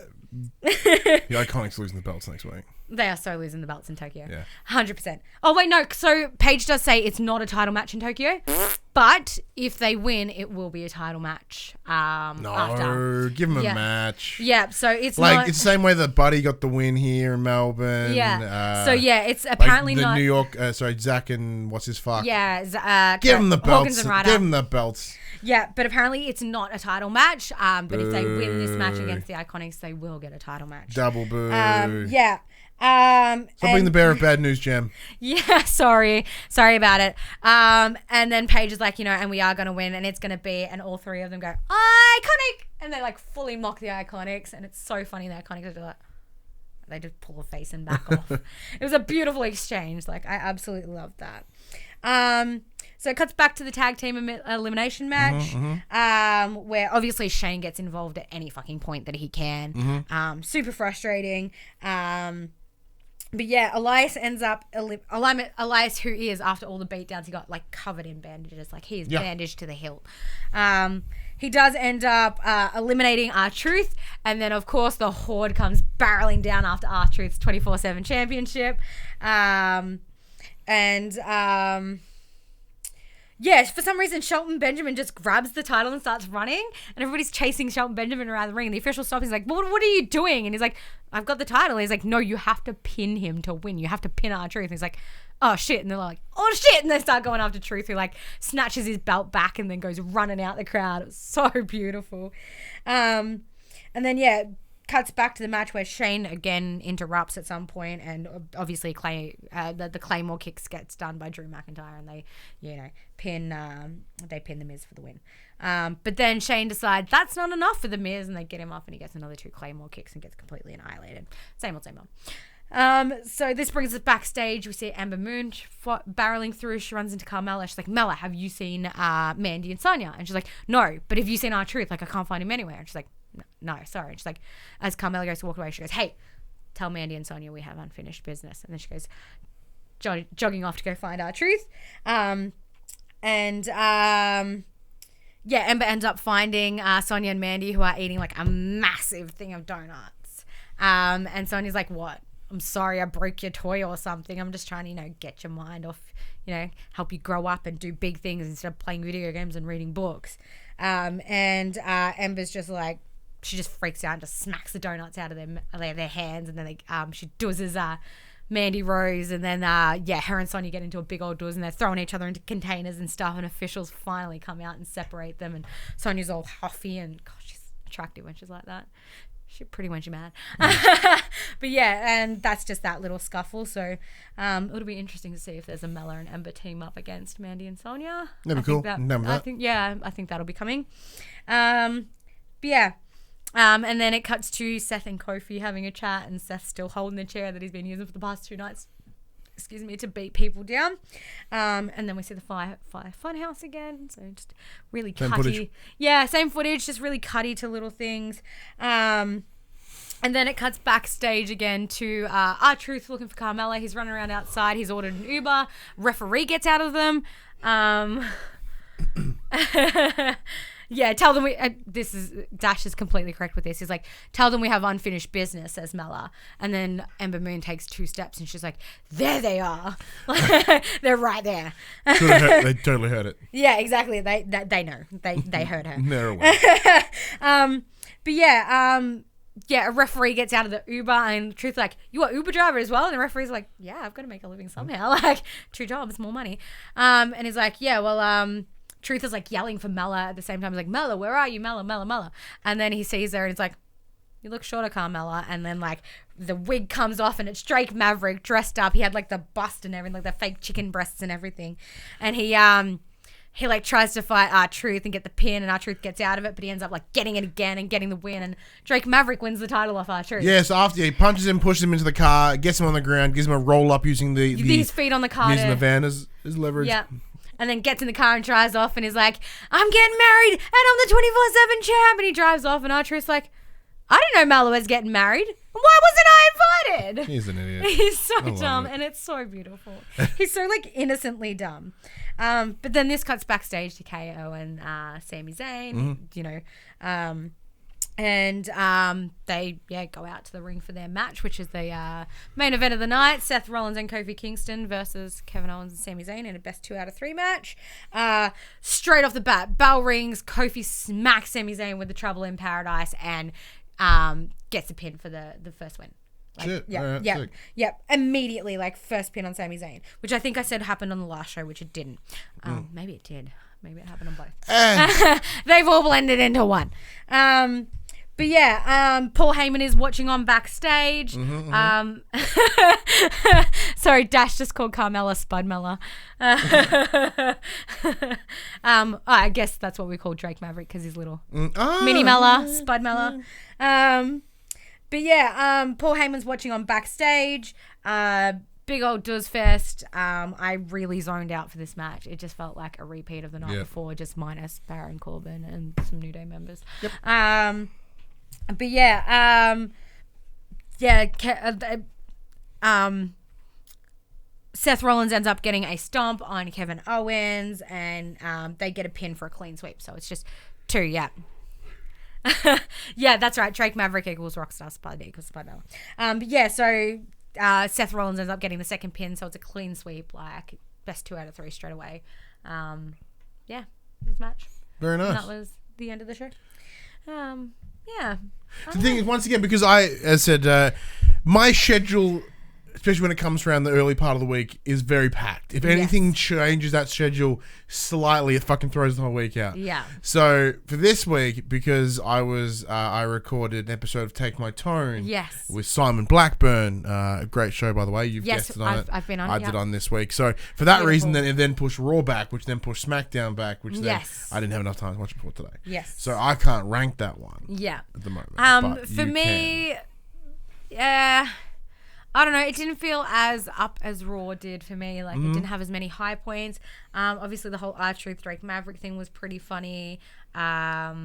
Iconics losing the belts next week. They are so losing the belts in Tokyo. Yeah. 100%. Oh, wait, no. So Paige does say it's not a title match in Tokyo, but if they win, it will be a title match. After. Give them a match. Yeah, so it's like, not... it's the same way that Buddy got the win here in Melbourne. Yeah. So, yeah, it's apparently like the not... New York... Zach and what's his fuck? Yeah. Give them the belts. Give them the belts. Yeah, but apparently it's not a title match. But if they win this match against the Iconics, they will get a title match. Double boo. Yeah. Stop being the bearer of bad news, Jem. Yeah, sorry about it. And then Paige is like, and we are going to win, and it's going to be, and all three of them go, Iconic! And they like fully mock the Iconics, and it's so funny. The Iconics are like, they just pull a face and back off. It was a beautiful exchange. Like, I absolutely loved that. So it cuts back to the tag team elimination match, where obviously Shane gets involved at any fucking point that he can. Super frustrating. But yeah, Elias ends up Elias, who is, after all the beatdowns he got, like covered in bandages, like he is bandaged to the hilt. He does end up eliminating R-Truth, and then of course the Horde comes barreling down after R-Truth's 24/7 championship. Yeah, for some reason, Shelton Benjamin just grabs the title and starts running, and everybody's chasing Shelton Benjamin around the ring. And the official stops. He's like, what are you doing? And he's like, I've got the title. And he's like, no, you have to pin him to win. You have to pin R-Truth. And he's like, oh, shit. And they're like, oh, shit. And they start going after Truth, who, like, snatches his belt back and then goes running out the crowd. It was so beautiful. And then, yeah, cuts back to the match where Shane again interrupts at some point, and obviously the Claymore kicks gets done by Drew McIntyre, and they, pin the Miz for the win. But then Shane decides that's not enough for the Miz, and they get him up, and he gets another 2 Claymore kicks and gets completely annihilated. Same old. So this brings us backstage. We see Ember Moon barreling through. She runs into Carmella. She's like, Mella, have you seen Mandy and Sonya? And she's like, no, but have you seen R-Truth? Like, I can't find him anywhere. And she's like, no, sorry. And she's like, as Carmella goes to walk away, she goes, hey, tell Mandy and Sonya we have unfinished business. And then she goes jogging off to go find R-Truth. Ember ends up finding Sonya and Mandy, who are eating like a massive thing of donuts. And Sonya's like, what? I'm sorry I broke your toy or something. I'm just trying to, get your mind off, help you grow up and do big things instead of playing video games and reading books. Ember's just like, she just freaks out and just smacks the donuts out of their hands, and then she does Mandy Rose, and then her and Sonya get into a big old doors, and they're throwing each other into containers and stuff, and officials finally come out and separate them, and Sonya's all huffy, and gosh, she's attractive when she's like that. She's pretty when she's mad. But yeah, and that's just that little scuffle. So it'll be interesting to see if there's a Mella and Ember team up against Mandy and Sonya. That'd be cool. I think that'll be coming. But yeah. And then it cuts to Seth and Kofi having a chat, and Seth's still holding the chair that he's been using for the past 2 nights, to beat people down. And then we see the Fire Funhouse again. So just really same cutty. Footage. Yeah, same footage, just really cutty to little things. And then it cuts backstage again to R-Truth looking for Carmella. He's running around outside. He's ordered an Uber. Referee gets out of them. Yeah, tell them Dash is completely correct with this. He's like, tell them we have unfinished business, says Mella. And then Ember Moon takes 2 steps and she's like, there they are. They're right there. They totally heard it. Yeah, exactly. They know. They heard her. They're aware. But yeah, a referee gets out of the Uber, and Truth's like, you are Uber driver as well? And the referee's like, yeah, I've got to make a living somehow. Like, 2 jobs, more money. And he's like, yeah, well, Truth is like yelling for Mella at the same time. He's like, Mella, where are you? Mella. And then he sees her and he's like, you look shorter, Carmella. And then like the wig comes off and it's Drake Maverick dressed up. He had like the bust and everything, like the fake chicken breasts and everything. And he like tries to fight R-Truth and get the pin, and R-Truth gets out of it, but he ends up like getting it again and getting the win, and Drake Maverick wins the title off R-Truth. Yeah, so after he punches him, pushes him into the car, gets him on the ground, gives him a roll up using his feet on the car. Using the van as leverage. Yeah. And then gets in the car and drives off and is like, I'm getting married and I'm the 24/7 champ. And he drives off, and R-Truth's like, I didn't know Mella was getting married. Why wasn't I invited? He's an idiot. He's so dumb, and it's so beautiful. He's so like innocently dumb. But then this cuts backstage to KO and Sami Zayn, and they go out to the ring for their match, which is the main event of the night: Seth Rollins and Kofi Kingston versus Kevin Owens and Sami Zayn in a best 2 out of 3 match. Straight off the bat, bell rings. Kofi smacks Sami Zayn with the Trouble in Paradise and gets a pin for the first win. Yep. Immediately, like, first pin on Sami Zayn, which I think I said happened on the last show, which it didn't. Maybe it did. Maybe it happened on both. They've all blended into one. But yeah, Paul Heyman is watching on backstage. Sorry, Dash just called Carmella Spudmella. I guess that's what we call Drake Maverick, because he's little. Mini Mella, Spudmella. But yeah, Paul Heyman's watching on backstage. Big old Does Fest. I really zoned out for this match. It just felt like a repeat of the night before, just minus Baron Corbin and some New Day members. But yeah, Seth Rollins ends up getting a stomp on Kevin Owens, and they get a pin for a clean sweep. So it's just 2, yeah. Yeah, that's right. Drake Maverick equals Rockstar Spud equals Spud Bella. But yeah, so Seth Rollins ends up getting the second pin, so it's a clean sweep, like best 2 out of 3 straight away. Yeah, it was a match. Very nice. And that was the end of the show. Yeah. The thing is, once again, because as I said, my schedule, especially when it comes around the early part of the week, is very packed. If anything changes that schedule slightly, it fucking throws the whole week out. Yeah. So for this week, because I recorded an episode of Take My Tone with Simon Blackburn, a great show, by the way. You've guested on it. I've been on it. I did on this week. So for that reason, then it then pushed Raw back, which then pushed SmackDown back, which then I didn't have enough time to watch before today. Yes. So I can't rank that one. Yeah. At the moment. But for me, I don't know. It didn't feel as up as Raw did for me. Like, it didn't have as many high points. Obviously, the whole R-Truth Drake Maverick thing was pretty funny. I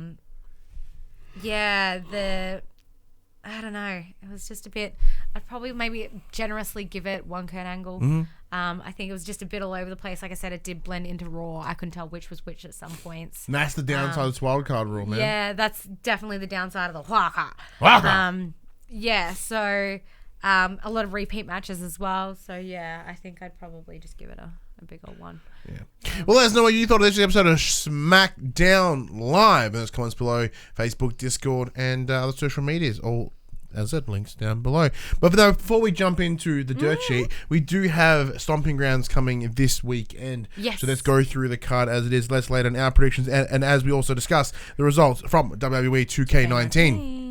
don't know. It was just a bit... I'd probably maybe generously give it one Kurt Angle. I think it was just a bit all over the place. Like I said, it did blend into Raw. I couldn't tell which was which at some points. And that's the downside of this wildcard rule, man. Yeah, that's definitely the downside of the wildcard. Yeah, so... a lot of repeat matches as well. So, yeah, I think I'd probably just give it a big old 1. Yeah. Well, let us know what you thought of this episode of SmackDown Live. In those comments below, Facebook, Discord, and other social medias. All, as I said, links down below. But before we jump into the dirt sheet, we do have Stomping Grounds coming this weekend. Yes. So let's go through the card as it is. Let's lay down our predictions. And as we also discuss the results from WWE 2K19.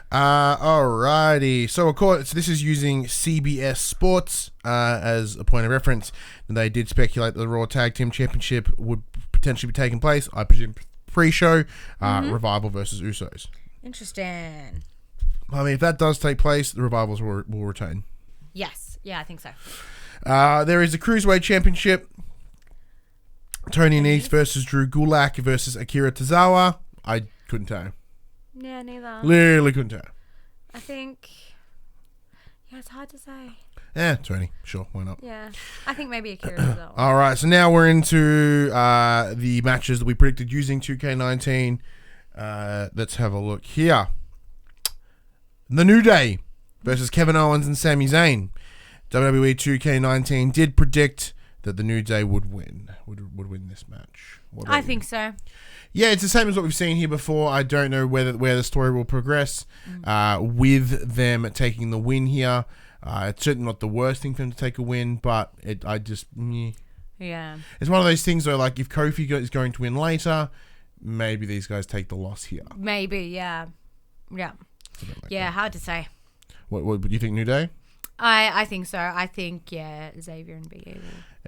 Alrighty. So, of course, this is using CBS Sports as a point of reference. And they did speculate that the Raw Tag Team Championship would potentially be taking place. I presume pre-show, Revival versus Usos. Interesting. I mean, if that does take place, the Revivals will retain. Yes. Yeah, I think so. There is the Cruiserweight Championship. Tony Nese versus Drew Gulak versus Akira Tozawa. I couldn't tell. Yeah, neither. Literally couldn't tell. I think... Yeah, it's hard to say. Yeah, 20. Sure, why not? Yeah. I think maybe Akira as well. All right, so now we're into the matches that we predicted using 2K19. Let's have a look here. The New Day versus Kevin Owens and Sami Zayn. WWE 2K19 did predict that the New Day would win. Would win this match. I think so. Yeah, it's the same as what we've seen here before. I don't know where the story will progress with them taking the win here. It's certainly not the worst thing for them to take a win, but Yeah. It's one of those things though, like if Kofi is going to win later, maybe these guys take the loss here. Maybe, yeah. Yeah. Like hard to say. What do you think, New Day? I think so. I think, Xavier and Big E will.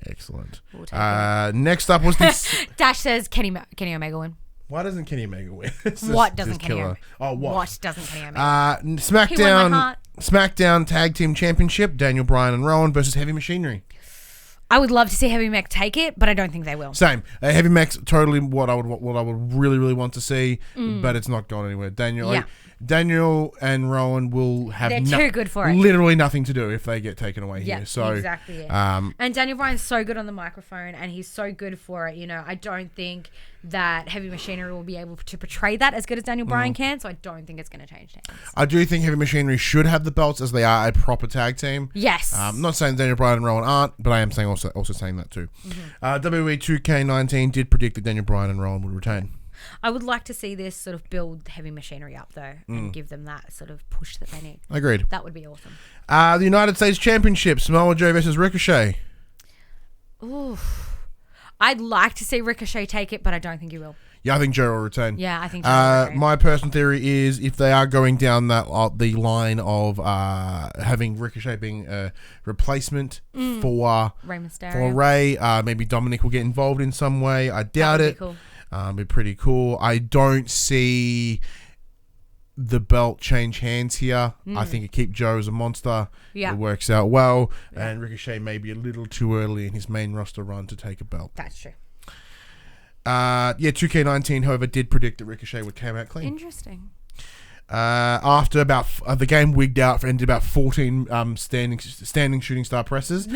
Excellent. We'll take it. Next up was this. Dash says Kenny Omega win. Why doesn't Kenny Omega win? What doesn't Kenny Omega? Oh, what? What doesn't Kenny Omega? SmackDown Tag Team Championship. Daniel Bryan and Rowan versus Heavy Machinery. I would love to see Heavy Mech take it, but I don't think they will. Same. Heavy Mech's totally what I would really want to see, but it's not going anywhere. Daniel and Rowan will have too good for it. Literally nothing to do if they get taken away here. So exactly. Yeah. And Daniel Bryan's so good on the microphone, and he's so good for it. You know, I don't think that Heavy Machinery will be able to portray that as good as Daniel Bryan can. So I don't think it's going to change hands. I do think Heavy Machinery should have the belts as they are a proper tag team. Yes. I'm not saying Daniel Bryan and Rowan aren't, but I am saying also saying that too. WWE 2K19 did predict that Daniel Bryan and Rowan would retain. I would like to see this sort of build Heavy Machinery up though, and give them that sort of push that they need. Agreed. That would be awesome. The United States Championship, Samoa Joe versus Ricochet. Ooh, I'd like to see Ricochet take it, but I don't think he will. Yeah, I think Joe will retain. Yeah, I think Joe will retain. My personal theory is if they are going down that the line of having Ricochet being a replacement for Rey Mysterio. For Rey, maybe Dominic will get involved in some way. I doubt it. Cool. Be pretty cool. I don't see the belt change hands here. I think it keeps Joe as a monster. Yeah. It works out well. Yeah. And Ricochet may be a little too early in his main roster run to take a belt. That's true. 2K19, however, did predict that Ricochet would come out clean. Interesting. After about the game wigged out and did about 14 standing shooting star presses.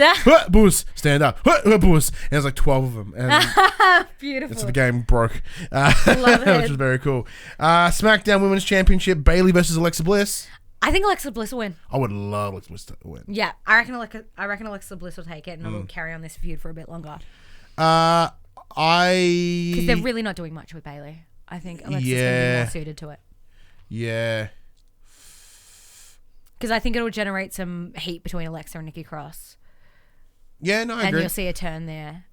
Boos, stand up. Boos. And there's like 12 of them. And beautiful. so the game broke. Love it. Which was very cool. SmackDown Women's Championship, Bayley versus Alexa Bliss. I think Alexa Bliss will win. I would love Alexa Bliss to win. Yeah, I reckon Alexa Bliss will take it, and it'll carry on this feud for a bit longer. Because they're really not doing much with Bayley. I think Alexa's going to be more suited to it. Yeah. Because I think it'll generate some heat between Alexa and Nikki Cross. Yeah, no, I agree. And you'll see a turn there.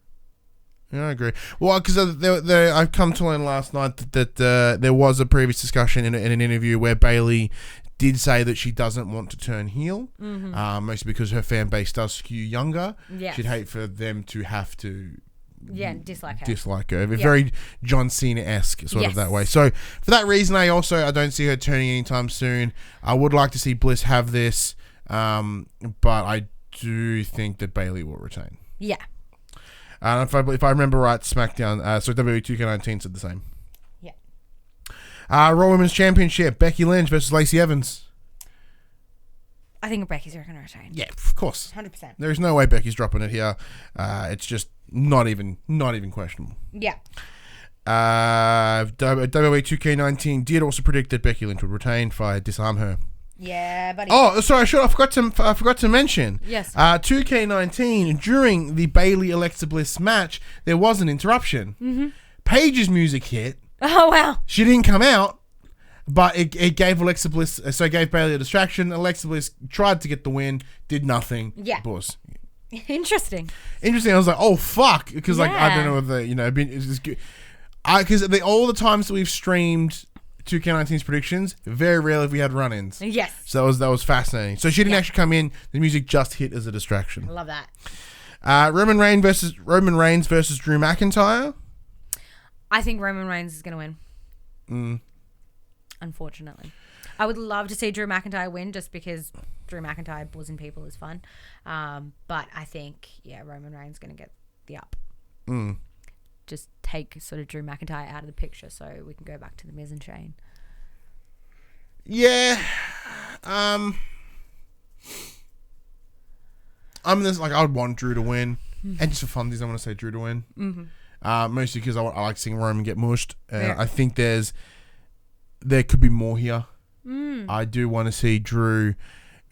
Yeah, I agree. Well, because I've come to learn last night that there was a previous discussion in an interview where Bayley did say that she doesn't want to turn heel, mostly because her fan base does skew younger. Yes. She'd hate for them to have to dislike her. Very John Cena-esque sort of that way. So for that reason, I don't see her turning anytime soon. I would like to see Bliss have this, but I do think that Bayley will retain. Yeah. If I remember right, SmackDown, WWE 2K19 said the same. Yeah. Raw Women's Championship, Becky Lynch versus Lacey Evans. I think Becky's going to retain. Yeah, of course. 100%. There's no way Becky's dropping it here. It's just not even questionable. Yeah. WWE 2K19 did also predict that Becky Lynch would retain if I disarm her. Yeah, buddy. Oh, sorry, I forgot to mention. Yes. 2K19 during the Bayley Alexa Bliss match, there was an interruption. Mm-hmm. Paige's music hit. Oh wow. She didn't come out, but it gave Alexa Bliss, so it gave Bayley a distraction. Alexa Bliss tried to get the win, did nothing. Yeah. Boss. Interesting. I was like, oh fuck, because like I don't know whether because all the times that we've streamed 2K19's predictions, very rarely have we had run-ins. Yes. So that was fascinating. So she didn't actually come in. The music just hit as a distraction. I love that. Roman Reigns versus Drew McIntyre. I think Roman Reigns is going to win. Unfortunately. I would love to see Drew McIntyre win just because Drew McIntyre buzzing people is fun. But I think, Roman Reigns is going to get the up. Just take sort of Drew McIntyre out of the picture so we can go back to the Miz and Shane. Yeah. I would want Drew to win. And just for funsies, I want to say Drew to win. Mostly because I like seeing Roman get mushed. I think there could be more here. I do want to see Drew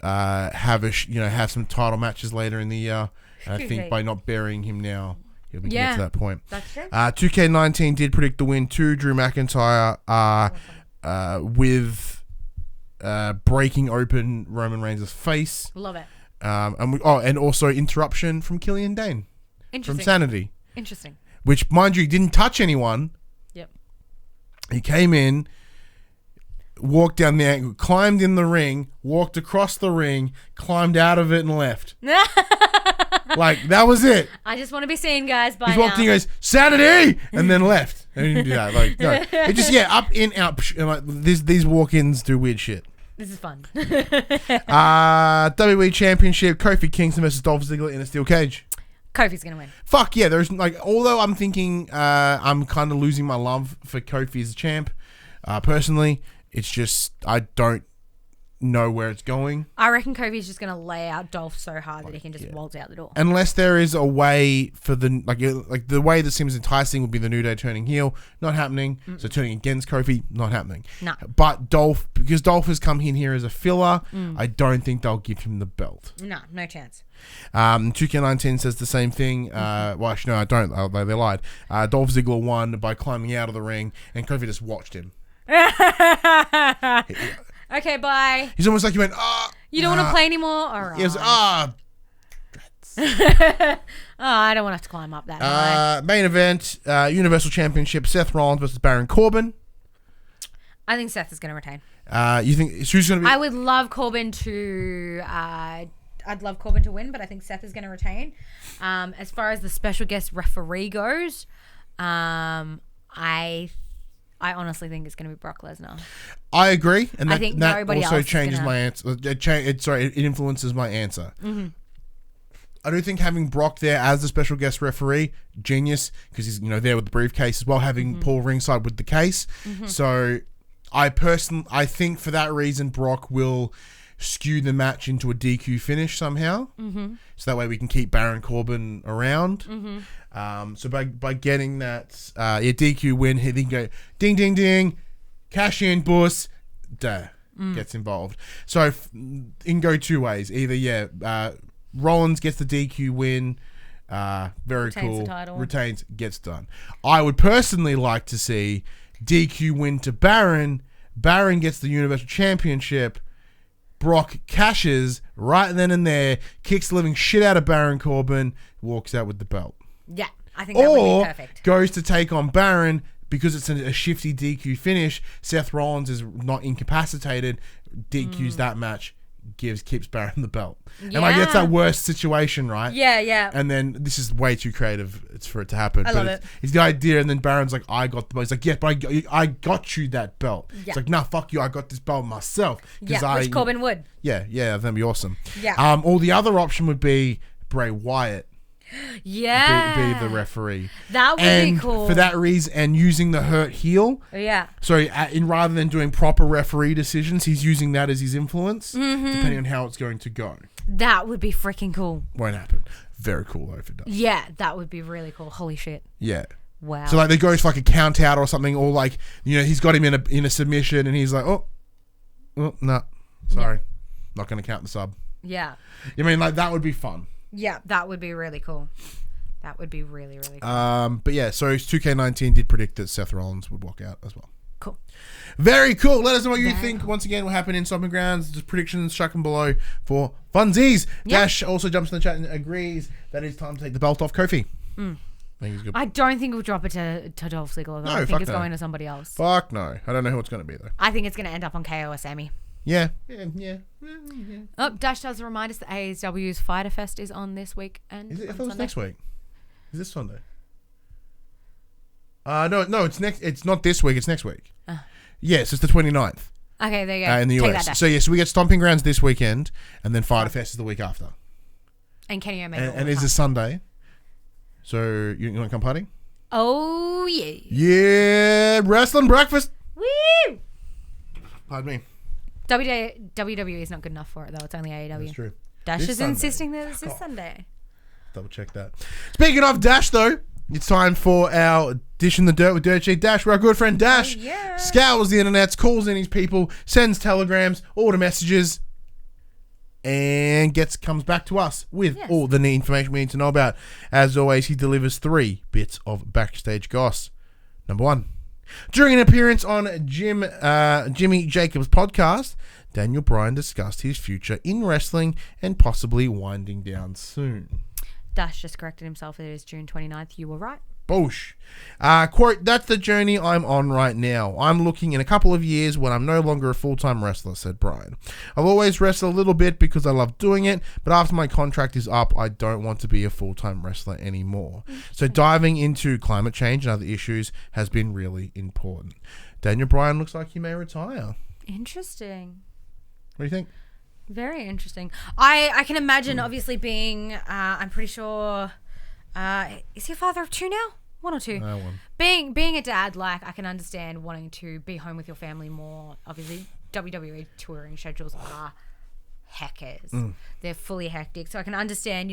have some title matches later in the year. And I think by not burying him now, he'll be getting to that point. That's true. 2K19 did predict the win to Drew McIntyre with breaking open Roman Reigns' face. Love it. And also interruption from Killian Dane from Sanity. Interesting. Which, mind you, didn't touch anyone. Yep. He came in, walked down the angle, climbed in the ring, walked across the ring, climbed out of it and left. Like, that was it. I just want to be seen, guys. Bye. He walked in and goes, Sanity! And then left. And he didn't do that. Like, no. It just, up, in, out. Like, these walk-ins do weird shit. This is fun. WWE Championship, Kofi Kingston versus Dolph Ziggler in a steel cage. Kofi's going to win. Fuck yeah. There's although I'm thinking I'm kind of losing my love for Kofi as a champ, personally, it's just, I don't know where it's going. I reckon Kofi's just going to lay out Dolph so hard that he can just waltz out the door. Unless there is a way for the way that seems enticing would be the New Day turning heel, not happening. So turning against Kofi, not happening. No. But because Dolph has come in here as a filler, I don't think they'll give him the belt. No chance. 2K19 says the same thing. Well, actually, no, I don't. They lied. Dolph Ziggler won by climbing out of the ring, and Kofi just watched him. Okay, bye. He's almost like he went, you don't want to play anymore? All right. He was, I don't want to have to climb up that high. Main event, Universal Championship, Seth Rollins versus Baron Corbin. I think Seth is going to retain. You think who's going to be? I would love Corbin to... I'd love Corbin to win, but I think Seth is going to retain. As far as the special guest referee goes, I honestly think it's going to be Brock Lesnar. I agree, and I think that nobody also else changes my answer. It influences my answer. I do think having Brock there as the special guest referee, genius, because he's there with the briefcase as well, having Paul ringside with the case. So I think for that reason, Brock will skew the match into a DQ finish somehow. Mm-hmm. So that way we can keep Baron Corbin around. Mm-hmm. So by getting that DQ win, he can go ding, ding, ding, cash in, boss, gets involved. So it can go two ways. Either, Rollins gets the DQ win. Very retains cool. The title. Retains, gets done. I would personally like to see DQ win to Baron. Baron gets the Universal Championship. Brock cashes right then and there, kicks the living shit out of Baron Corbin, walks out with the belt. Yeah, I think that would be perfect. Goes to take on Baron because it's a shifty DQ finish. Seth Rollins is not incapacitated, DQs that match, keeps Baron the belt. Yeah. And it's that worst situation, right? Yeah, yeah. And then this is way too creative for it to happen. I love it. It's the idea, and then Baron's like, I got the belt. He's like, yeah, but I got you that belt. Yeah. It's like, nah, fuck you. I got this belt myself. Yeah, which Corbin would. Yeah, that'd be awesome. Yeah. Or the other option would be Bray Wyatt. Yeah. Be the referee. That would be cool. For that reason, and using the hurt heel. Yeah. So rather than doing proper referee decisions, he's using that as his influence, depending on how it's going to go. That would be freaking cool. Won't happen. Very cool though if it does. Yeah, that would be really cool. Holy shit. Yeah. Wow. So like they go for like a count out or something, or like he's got him in a submission, and he's like, oh no, sorry, not going to count the sub. Yeah. I mean, like that would be fun. Yeah, that would be really cool. That would be really, really cool. But yeah, so 2K19 did predict that Seth Rollins would walk out as well. Cool. Very cool. Let us know what you think. Once again, what happened in Stomping Grounds. Just predictions, chuck them below for funsies. Yep. Dash also jumps in the chat and agrees that it's time to take the belt off Kofi. I think he's good. I don't think we'll drop it to Dolph Ziggler. Though. I think it's going to somebody else. Fuck no. I don't know who it's going to be though. I think it's going to end up on KO or Sammy. Yeah. Oh, Dash does remind us that AEW's Fighter Fest is on this week. And is it? I thought it was next week. Is this Sunday? No, it's next. It's not this week. It's next week. Yes, it's the 29th. Okay, there you go. In the US. So yes, we get Stomping Grounds this weekend, and then Fighter Fest is the week after. And Kenny Omega. And it's a Sunday. So you want to come party? Oh yeah. Yeah, wrestling breakfast. Woo! Pardon me. WWE is not good enough for it though. It's only AEW. That's true. Dash is insisting that it's this Sunday. Double check that. Speaking of Dash though, it's time for our Dish in the Dirt with Dirt Sheet Dash, where our good friend Dash scours the internets, calls in his people, sends telegrams, order messages, and comes back to us with all the information we need to know about. As always, he delivers 3 bits of backstage goss. Number 1. During an appearance on Jimmy Jacobs' podcast, Daniel Bryan discussed his future in wrestling and possibly winding down soon. Dash just corrected himself. It is June 29th. You were right. Boosh. Quote, that's the journey I'm on right now. I'm looking in a couple of years when I'm no longer a full-time wrestler, said Bryan. I've always wrestled a little bit because I love doing it, but after my contract is up, I don't want to be a full-time wrestler anymore. So diving into climate change and other issues has been really important. Daniel Bryan looks like he may retire. Interesting. What do you think? Very interesting. I can imagine, obviously, being, I'm pretty sure, is he a father of 2 now? 1 or 2? 1. Being a dad, like, I can understand wanting to be home with your family more. Obviously, WWE touring schedules are heckers. They're fully hectic. So I can understand,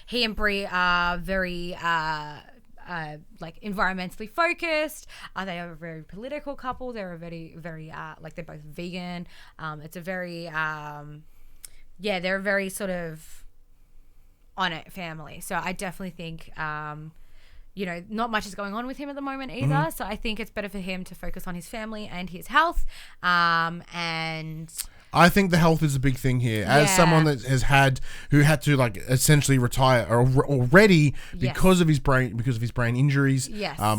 he and Brie are very, like, environmentally focused. They are a very political couple. They're a very, very, like, they're both vegan. It's a very, they're a very sort of on it family. So I definitely think, not much is going on with him at the moment either. So I think it's better for him to focus on his family and his health. And I think the health is a big thing here. As someone that who had to like essentially retire already because of his brain injuries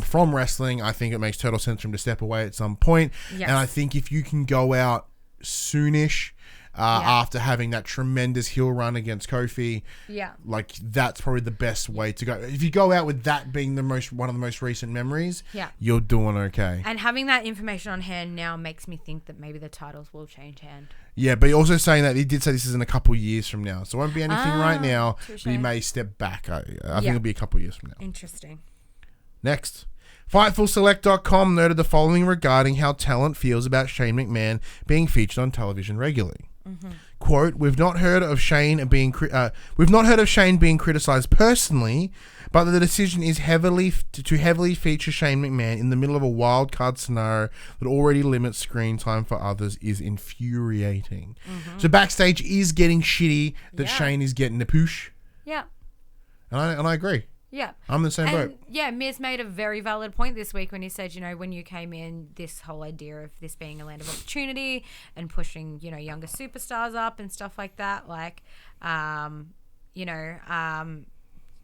from wrestling, I think it makes total sense for him to step away at some point. And I think if you can go out soonish, after having that tremendous heel run against Kofi, like that's probably the best way to go. If you go out with that being one of the most recent memories, you're doing okay. And having that information on hand now makes me think that maybe the titles will change hand. Yeah, but also saying that he did say this is in a couple years from now, so it won't be anything right now. But he may step back. I think it'll be a couple years from now. Interesting. Next, FightfulSelect.com noted the following regarding how talent feels about Shane McMahon being featured on television regularly. Quote, we've not heard of Shane being criticized personally, but the decision is heavily feature Shane McMahon in the middle of a wild card scenario that already limits screen time for others is infuriating. So backstage is getting shitty that Shane is getting the push. Yeah. And I agree. Yeah. I'm the same boat. Yeah, Miz made a very valid point this week when he said, when you came in, this whole idea of this being a land of opportunity and pushing, younger superstars up and stuff like that,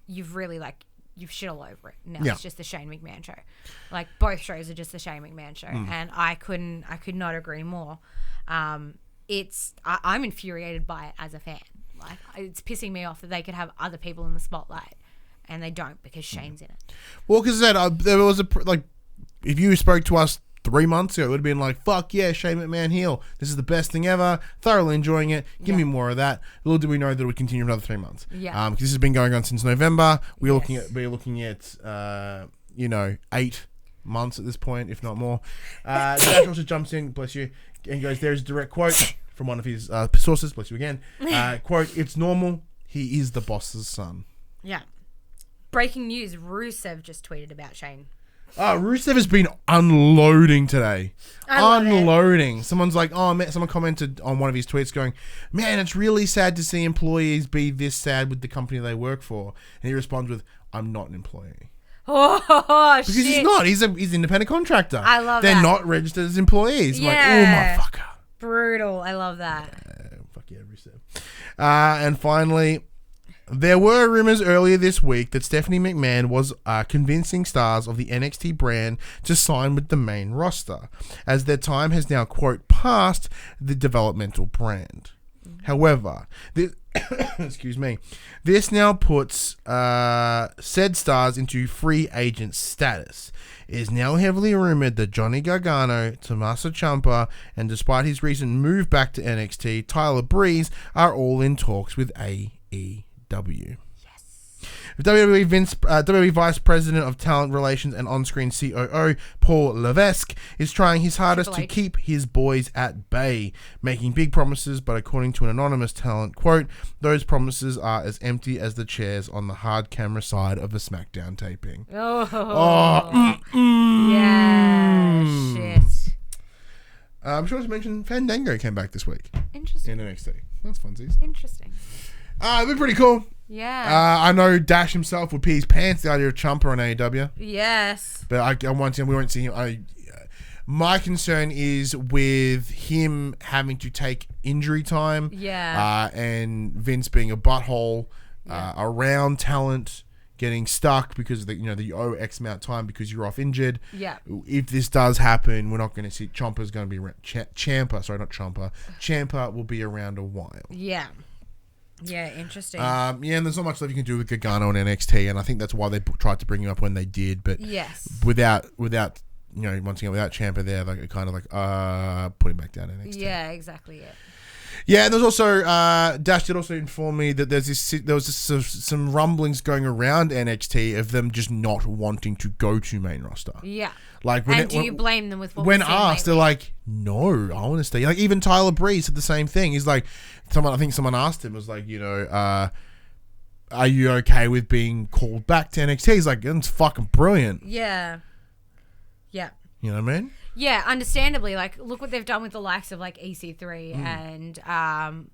you've really, you've shit all over it. Now it's just the Shane McMahon show. Both shows are just the Shane McMahon show. And I could not agree more. I'm infuriated by it as a fan. It's pissing me off that they could have other people in the spotlight. And they don't because Shane's in it. Well, because there was if you spoke to us 3 months ago, it would have been like, fuck yeah, Shane McMahon heel. This is the best thing ever. Thoroughly enjoying it. Give me more of that. Little do we know that it would continue for another 3 months. Yeah. Because this has been going on since November. We're looking at 8 months at this point, if not more. Dash also jumps in, bless you, and goes, there's a direct quote from one of his sources, bless you again. Quote, it's normal. He is the boss's son. Yeah. Breaking news, Rusev just tweeted about Shane. Rusev has been unloading today. Unloading. Someone's like, oh man, someone commented on one of his tweets going, man, it's really sad to see employees be this sad with the company they work for. And he responds with, I'm not an employee. Oh, because he's not. He's an independent contractor. I love They're that. not registered as employees. Yeah. I'm like, oh, my fucker. Brutal. I love that. Fuck yeah, Rusev. And finally, there were rumors earlier this week that Stephanie McMahon was convincing stars of the NXT brand to sign with the main roster, as their time has now, quote, passed the developmental brand. However, this, excuse me, this now puts said stars into free agent status. It is now heavily rumored that Johnny Gargano, Tommaso Ciampa, and despite his recent move back to NXT, Tyler Breeze are all in talks with AEW. Yes. WWE Vice President of Talent Relations and on-screen COO Paul Levesque is trying his hardest to keep his boys at bay, making big promises, but according to an anonymous talent, quote, those promises are as empty as the chairs on the hard camera side of a SmackDown taping. Yeah, shit. I'm sure to mention Fandango came back this week. Interesting. In NXT. That's funsies. Interesting. It'd be pretty cool. Yeah. I know Dash himself would pee his pants the idea of Ciampa on AEW. Yes. But once again, we won't see him. My concern is with him having to take injury time. Yeah. And Vince being a butthole around talent, getting stuck because you owe X amount of time because you're off injured. Yeah. If this does happen, we're not going to see Ciampa's going to be around. Ciampa will be around a while. Yeah. Yeah, interesting. And there's not much that you can do with Gargano and NXT, and I think that's why they tried to bring him up when they did. But yes, without once again without Ciampa there, kind of put him back down NXT. Yeah, exactly. Yeah. Yeah, and there's also Dash did also inform me that there was some rumblings going around NXT of them just not wanting to go to main roster. Yeah. Do you blame them with what when asked? They're like, no, I want to stay. Even Tyler Breeze said the same thing. He's like, I think someone asked him, was like, are you okay with being called back to NXT? He's like, it's fucking brilliant. Yeah. Yeah. You know what I mean? Yeah, understandably. Look what they've done with the likes of EC3 and,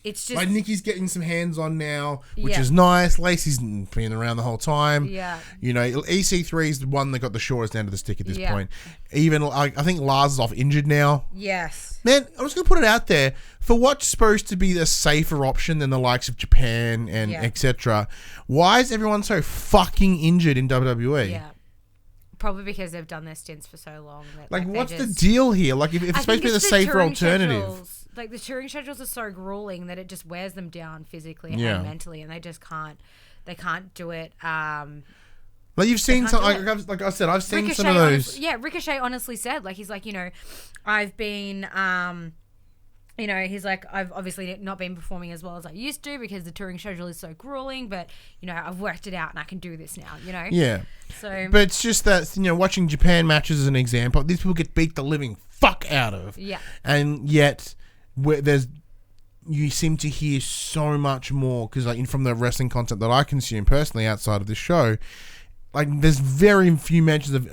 it's just... Nikki's getting some hands on now, which is nice. Lacey's been around the whole time. Yeah. EC3 is the one that got the shortest end of the stick at this point. Even, I think Lars is off injured now. Yes. Man, I'm just going to put it out there. For what's supposed to be a safer option than the likes of Japan and etc., why is everyone so fucking injured in WWE? Yeah. Probably because they've done their stints for so long. That, what's the deal here? If it's supposed to be the safer alternative. The touring schedules are so grueling that it just wears them down physically and mentally, and they just can't. They can't do it. You've seen some, like I said, I've seen Ricochet some of those. Ricochet honestly said, he's like, I've been, you know, he's like, I've obviously not been performing as well as I used to because the touring schedule is so grueling, but, you know, I've worked it out and I can do this now, you know? Yeah. So, but it's just that, you know, watching Japan matches as an example, these people get beat the living fuck out of. Yeah. And yet, you seem to hear so much more, because like from the wrestling content that I consume personally outside of this show, like there's very few mentions of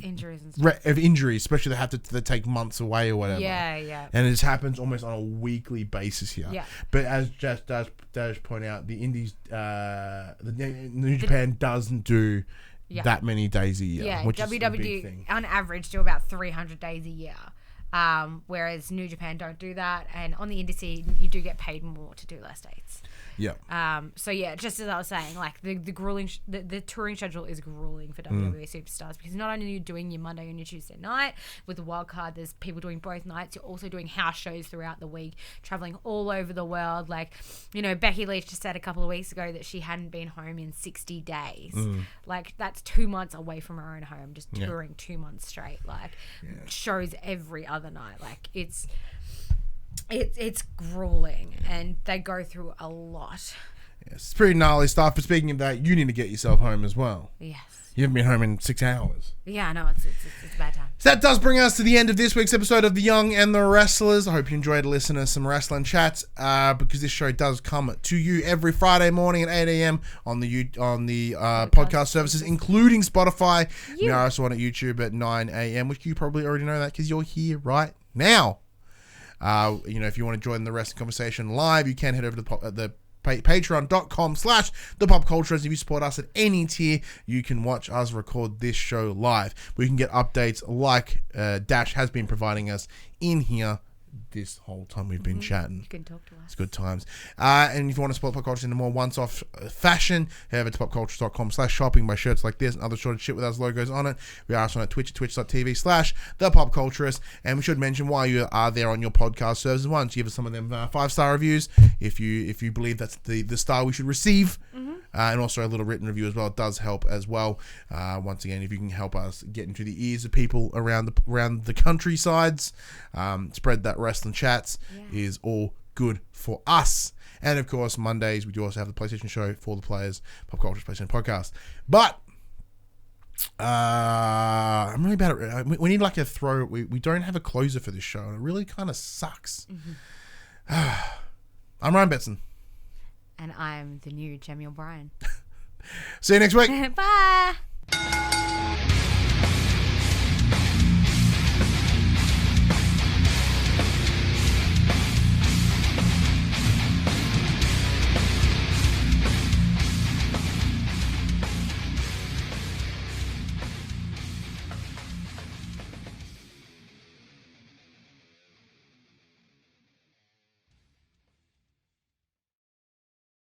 injuries and stuff. Of injuries, especially that take months away or whatever. Yeah. And it just happens almost on a weekly basis here. Yeah. But as Jess does point out, the Indies, the New Japan doesn't do that many days a year. Yeah, which is a big WWE thing. on average do about 300 days a year. Whereas New Japan don't do that, and on the indie scene you do get paid more to do less dates. Yeah. So yeah, just as I was saying, like the grueling, the touring schedule is grueling for WWE superstars, because not only are you doing your Monday and your Tuesday night with the wild card, there's people doing both nights. You're also doing house shows throughout the week, traveling all over the world. Like, you know, Becky Lynch just said a couple of weeks ago that she hadn't been home in 60 days. Like, that's 2 months away from her own home, just touring 2 months straight. Like, shows every other night. Like, it's grueling, and they go through a lot. Yes, it's pretty gnarly stuff. But speaking of that, you need to get yourself home as well. Yes. You haven't been home in 6 hours. Yeah, I know. It's a bad time. So that does bring us to the end of this week's episode of The Young and the Wrestlers. I hope you enjoyed listening to some wrestling chats, because this show does come to you every Friday morning at 8 a.m. on the podcast services, including Spotify. We are also on at YouTube at 9 a.m., which you probably already know that because you're here right now. You know, if you want to join the wrestling conversation live, you can head over to the patreon.com/thepopculture. If you support us at any tier, you can watch us record this show live. We can get updates like Dash has been providing us in here this whole time we've been chatting. You can talk to us. It's good times. And if you want to support Pop Culture in a more once-off fashion, head over to popculture.com/shopping, buy shirts like this and other shorted shit with our logos on it. We are also on Twitch at twitch.tv/thepopculturist. And we should mention, while you are there on your podcast services, why don't you give us some of them 5-star reviews if you believe that's the star we should receive. And also a little written review as well. It does help as well. Once again, if you can help us get into the ears of people around the countrysides, spread that wrestling chats is all good for us. And of course, Mondays we do also have the PlayStation show for the players, Pop Culture's PlayStation podcast. But I'm really bad at it. We need like a throw. We don't have a closer for this show, and it really kind of sucks. I'm Ryan Betson. And I'm the new Jem Bryan. See you next week. Bye.